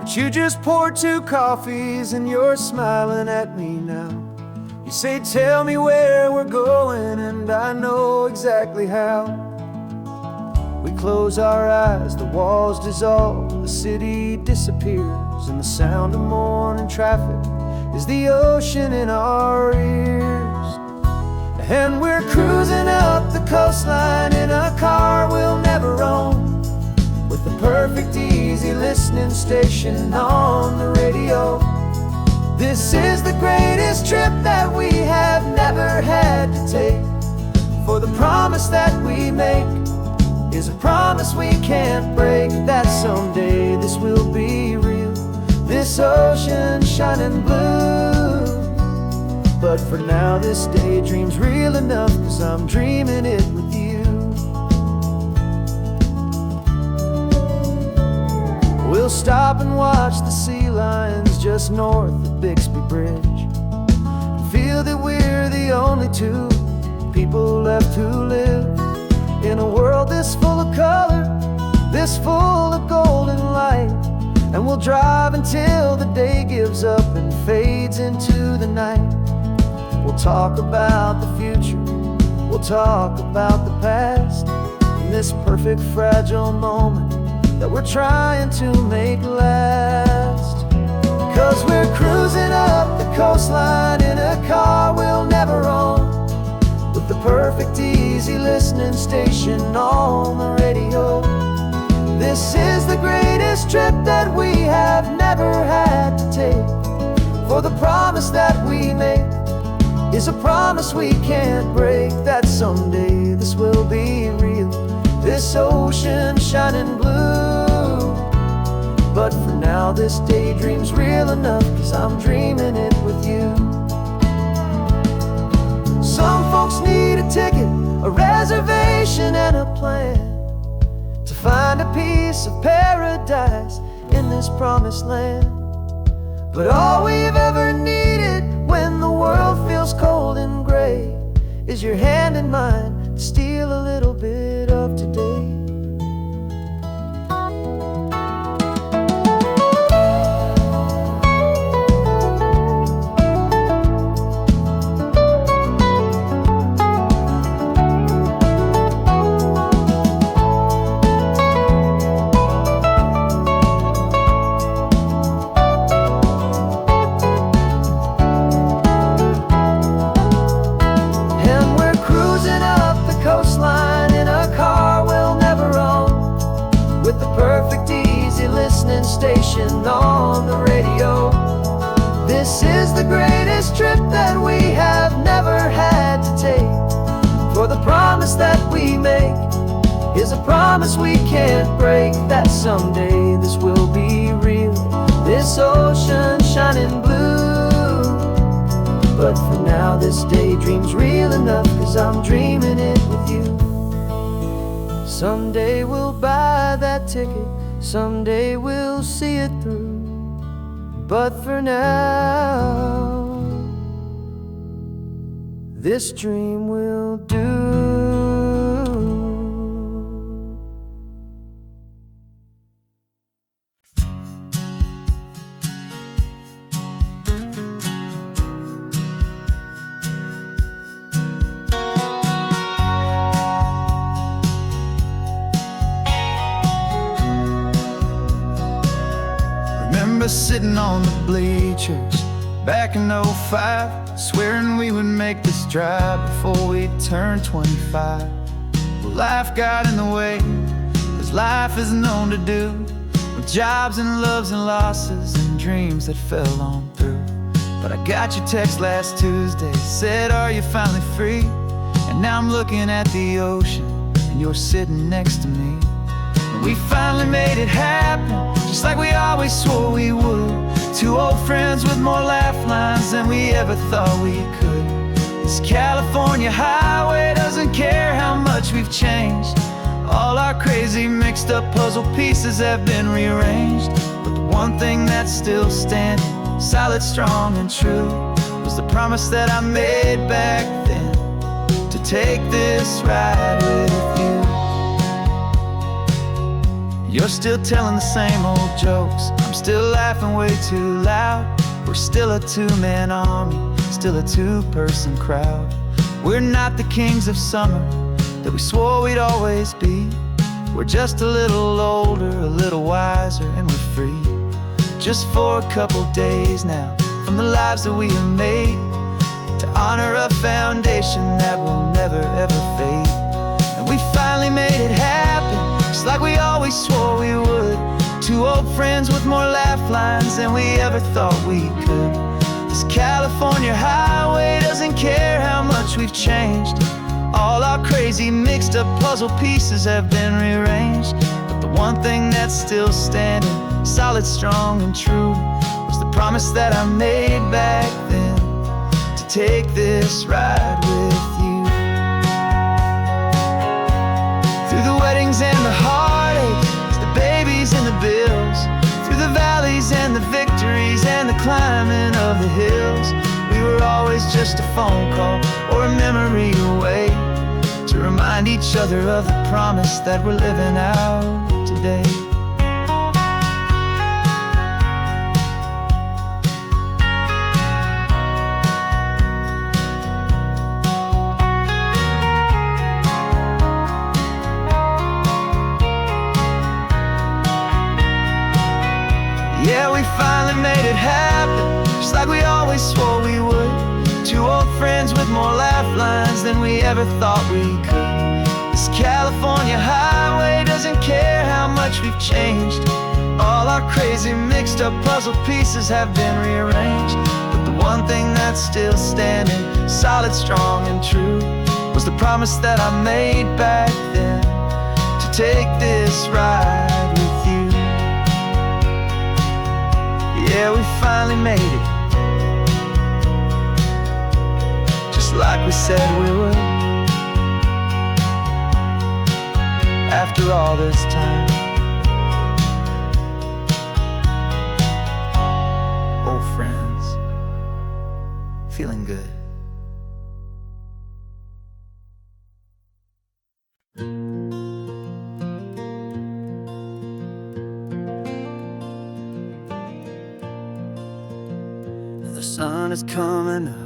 But you just poured 2 coffees and you're smiling at me now. You say, tell me where we're going, and I know exactly how. We close our eyes, the walls dissolve, the city disappears, and the sound of morning traffic is the ocean in our ears. And we're cruising up the coastline in a car we'll never own, with the perfect easy listening station on the radio. This is the greatest trip that we have never had to take, for the promise that we make is a promise we can't break, that someday this will be real, this ocean shining blue. But for now this daydream's real enough, 'cause I'm dreaming it with you. We'll stop and watch the sea lions just north of Bixby Bridge, feel that we're the only 2 people left who live in a world this full of color, this full of golden light. And we'll drive until the day gives up and fades into the night. We'll talk about the future, we'll talk about the past, in this perfect fragile moment that we're trying to make last. 'Cause we're cruising up the coastline in a car we'll never own, with the perfect easy listening station on the radio. This is the greatest trip that we have never had to take, for the promise that we make is a promise we can't break, that someday this will be real, this ocean shining blue. But for now this daydream's real enough, 'cause I'm dreaming it with you. Some folks need a ticket, a reservation and a plan, to find a piece of paradise in this promised land. But all we've ever needed when the world feels cold and gray is your hand in mine to steal a little bit of today. Station on the radio. This is the greatest trip that we have never had to take, for the promise that we make is a promise we can't break, that someday this will be real, this ocean shining blue. But for now this daydream's real enough, 'cause I'm dreaming it with you. Someday we'll buy that ticket, someday we'll see it through, but for now this dream will do. us sitting on the bleachers back in '05, swearing we would make this drive before we turned 25. Well, life got in the way, as life is known to do, with jobs and loves and losses and dreams that fell on through. But I got your text last Tuesday, said, are you finally free? And now I'm looking at the ocean, and you're sitting next to me. And we finally made it happen, just like we always swore we would. Two old friends with more laugh lines than we ever thought we could. This California highway doesn't care how much we've changed. All our crazy mixed up puzzle pieces have been rearranged. But the one thing that's still standing, solid, strong, and true, was the promise that I made back then, to take this ride with you. You're still telling the same old jokes, I'm still laughing way too loud. We're still a two-man army, still a two-person crowd. We're not the kings of summer that we swore we'd always be. We're just a little older, a little wiser, and we're free. Just for a couple days now, from the lives that we have made, to honor a foundation that will never ever fade. And we finally made it happen, just like we always swore we would. Two old friends with more laugh lines than we ever thought we could. This California highway doesn't care how much we've changed. All our crazy mixed up puzzle pieces have been rearranged. But the one thing that's still standing, solid, strong, and true, was the promise that I made back then, to take this ride with you. Through the weddings and the heartaches, the babies and the bills, through the valleys and the victories and the climbing of the hills, we were always just a phone call or a memory away, to remind each other of the promise that we're living out today. Yeah, we finally made it happen, just like we always swore we would. Two old friends with more laugh lines than we ever thought we could. This California highway doesn't care how much we've changed. All our crazy mixed up puzzle pieces have been rearranged. But the one thing that's still standing, solid, strong, and true, was the promise that I made back then, to take this ride with you. Yeah, we finally made it, just like we said we would. After all this time, old friends, feeling good. The sun is coming up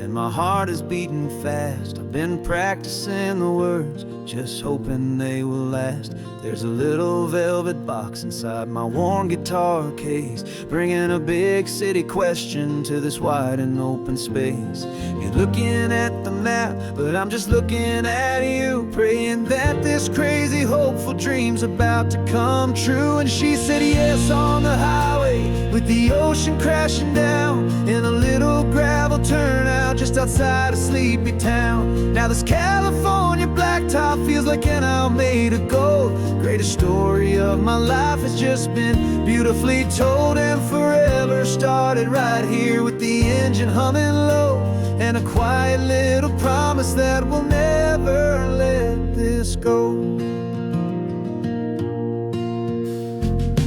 and my heart is beating fast. I've been practicing the words, just hoping they will last. There's a little velvet box inside my worn guitar case, bringing a big city question to this wide and open space. You're looking at the map, but I'm just looking at you, praying that this crazy hopeful dream's about to come true. And she said yes on the highway, with the ocean crashing down, in a little gravel turnout just outside of sleepy town. Now this California blacktop feels like an Alameda gold. Greatest story of my life has just been beautifully told, and forever started right here with the engine humming low, and a quiet little promise that we'll never let this go.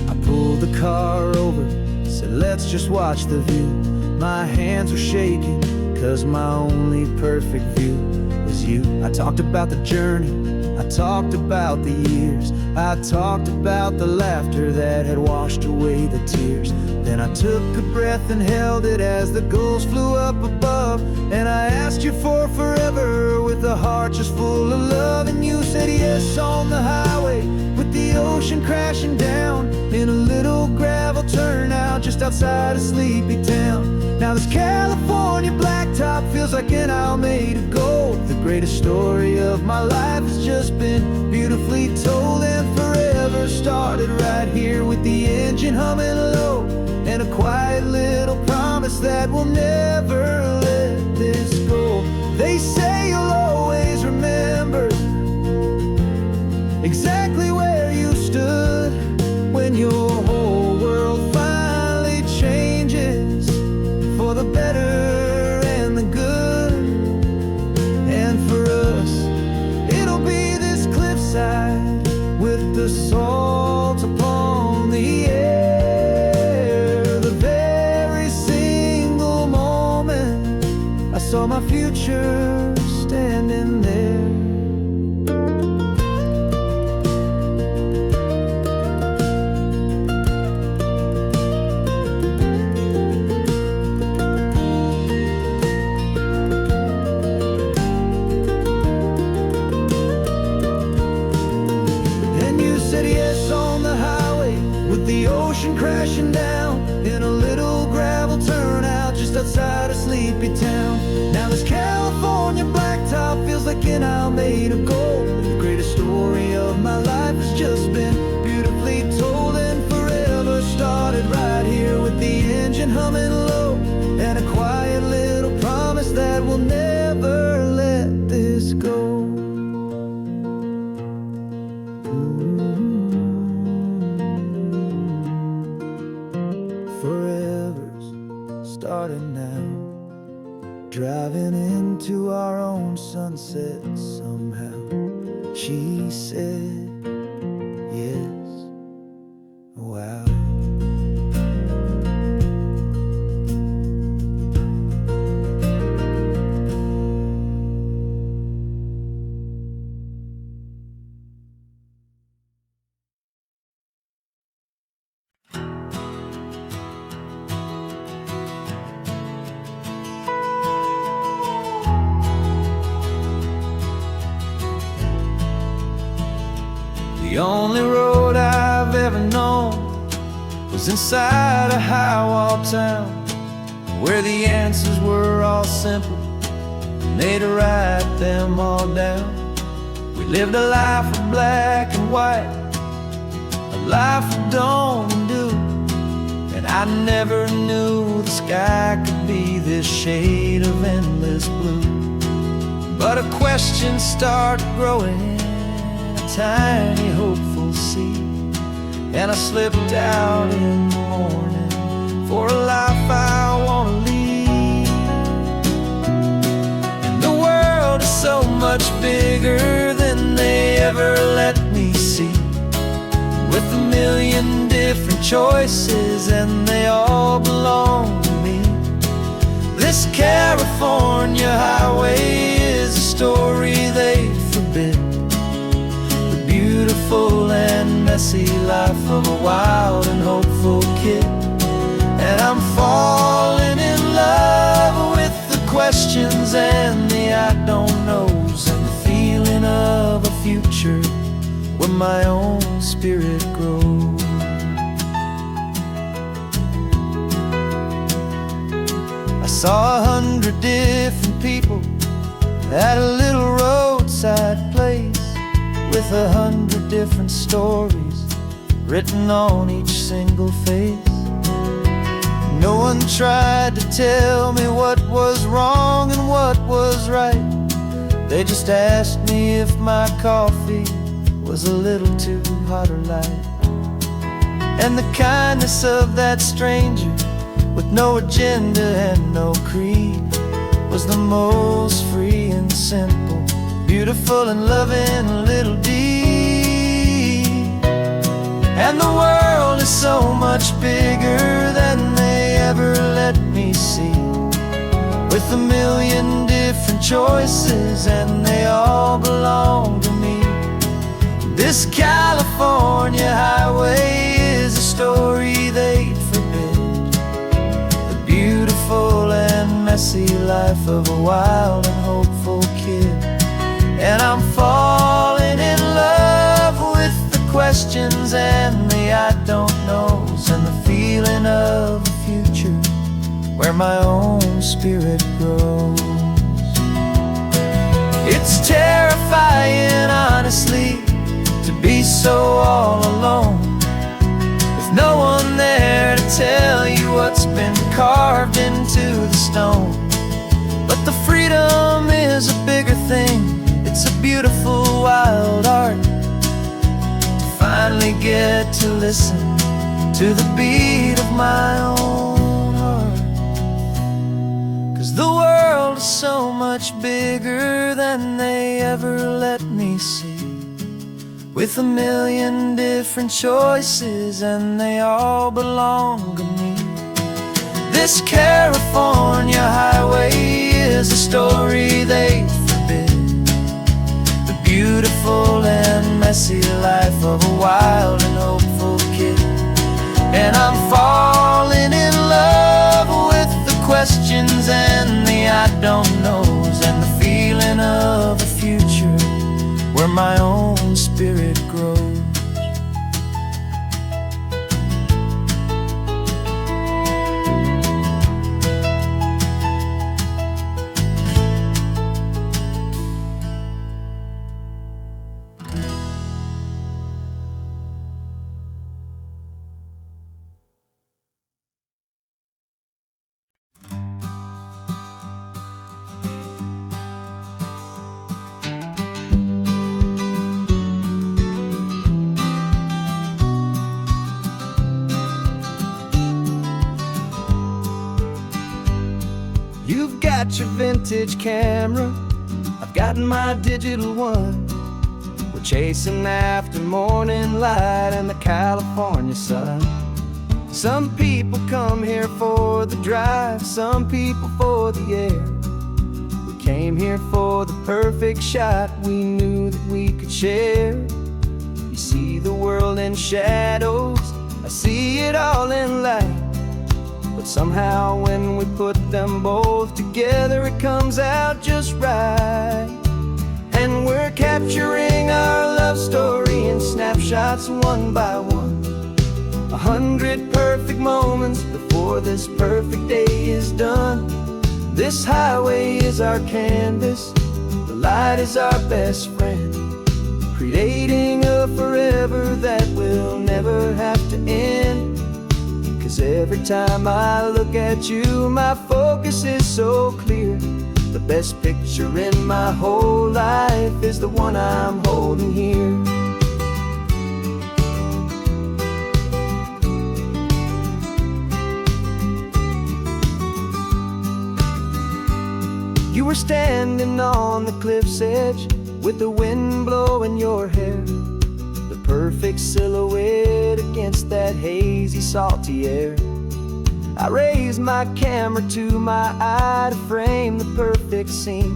I pulled the car over, said let's just watch the view. My hands were shaking, cause my only perfect view was you. I talked about the journey, I talked about the years, I talked about the laughter that had washed away the tears. Then I took a breath and held it as the gulls flew up above, and I asked you for forever with a heart just full of love. And you said yes on the highway, with the ocean crashing down, in a little gravel turnout just just outside of Sleepy Town. Now this California blacktop feels like an Alameda Gold. The greatest story of my life has just been beautifully told, and forever started right here with the engine humming low, and a quiet little promise that we'll never let this go. They say you'll always remember exactly where you stood when your whole world finally changes for the better and the good. And for us, it'll be this cliffside with the salt upon the air. The very single moment I saw my future standing there. The ocean crashing down in a little gravel turnout just outside of Sleepy Town. Now this California blacktop feels like an Alameda Gold. The greatest story of my life has just been beautifully told, and forever started right here with the engine humming low, and a quiet little promise that we'll never let this go. Starting now, driving into our own sunset somehow. She said, yes, wow. The only road I've ever known was inside a high-wall town, where the answers were all simple and they'd write them all down. We lived a life of black and white, a life of dawn and dew, and I never knew the sky could be this shade of endless blue. But a question started growing, tiny hopeful seed, and I slipped out in the morning for a life I want to lead. And the world is so much bigger than they ever let me see, with a million different choices and they all belong to me. This California highway is a story they forbid, beautiful and messy life of a wild and hopeful kid. And I'm falling in love with the questions and the I don't knows, and the feeling of a future where my own spirit grows. I saw 100 different people at a little roadside place, with 100 different stories written on each single face. No one tried to tell me what was wrong and what was right. They just asked me if my coffee was a little too hot or light. And the kindness of that stranger, with no agenda and no creed, was the most free and simple, beautiful and loving a little deed. And the world is so much bigger than they ever let me see, with a million different choices and they all belong to me. This California highway is a story they'd forbid, the beautiful and messy life of a wild and hopeful kid. And I'm falling in love with the questions and the I don't knows, and the feeling of my own spirit grows. It's terrifying, honestly, to be so all alone, with no one there to tell you what's been carved into the stone. But the freedom is a bigger thing. It's a beautiful wild art to finally get to listen to the beat of my own heart. 'Cause the world is so much bigger than they ever let me see, with a million different choices and they all belong to me. This California highway is a story they forbid, the beautiful and messy life of a wild and hopeful kid. And I'm falling in love with the questions and the I don't knows, and the feeling of a future where my own spirit grows. You've got your vintage camera, I've got my digital one. We're chasing after morning light and the California sun. Some people come here for the drive, some people for the air. We came here for the perfect shot we knew that we could share. You see the world in shadows, I see it all in light. But somehow when we put them both together, it comes out just right. And we're capturing our love story in snapshots one by one. 100 perfect moments before this perfect day is done. This highway is our canvas, the light is our best friend, creating a forever that will never have to end. 'Cause every time I look at you, my focus is so clear. The best picture in my whole life is the one I'm holding here. You were standing on the cliff's edge with the wind blowing your hair, the perfect silhouette against that hazy, salty air. I raised my camera to my eye to frame the perfect scene,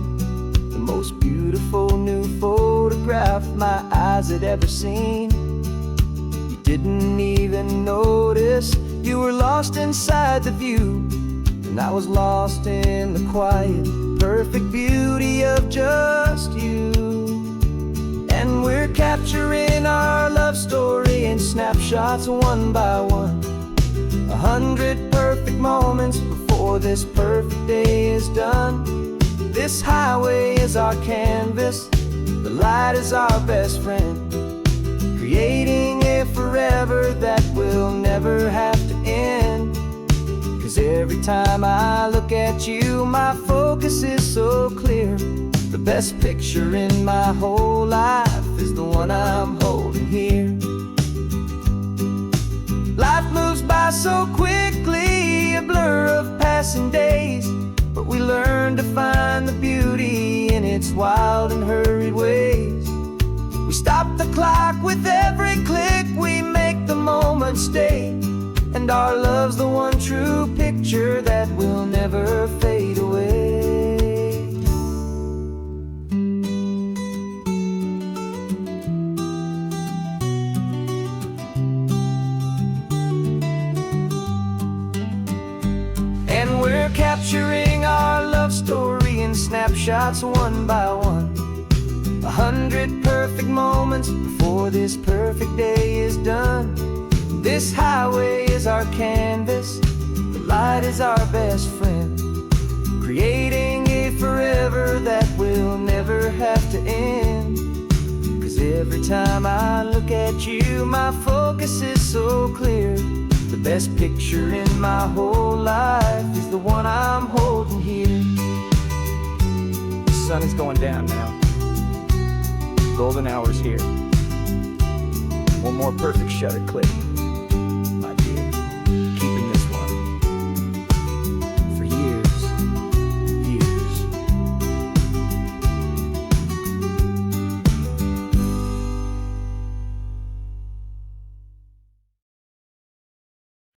the most beautiful new photograph my eyes had ever seen. You didn't even notice, you were lost inside the view, and I was lost in the quiet, perfect beauty of just you. And we're capturing our love story in snapshots one by one. 100 perfect moments before this perfect day is done. This highway is our canvas, the light is our best friend, creating a forever that will never have to end. 'Cause every time I look at you, my focus is so clear. The best picture in my whole life is the one I'm holding here. Life moves by so quickly, a blur of passing days, but we learn to find the beauty in its wild and hurried ways. We stop the clock with every click, we make the moment stay, and our love's the one true picture that will never fade away. And we're capturing our love story in snapshots one by one. 100 perfect moments before this perfect day is done. This highway is our canvas, the light is our best friend, creating a forever that will never have to end. 'Cause every time I look at you, my focus is so clear. The best picture in my whole life is the one I'm holding here. The sun is going down now. Golden hour's here. One more perfect shutter click.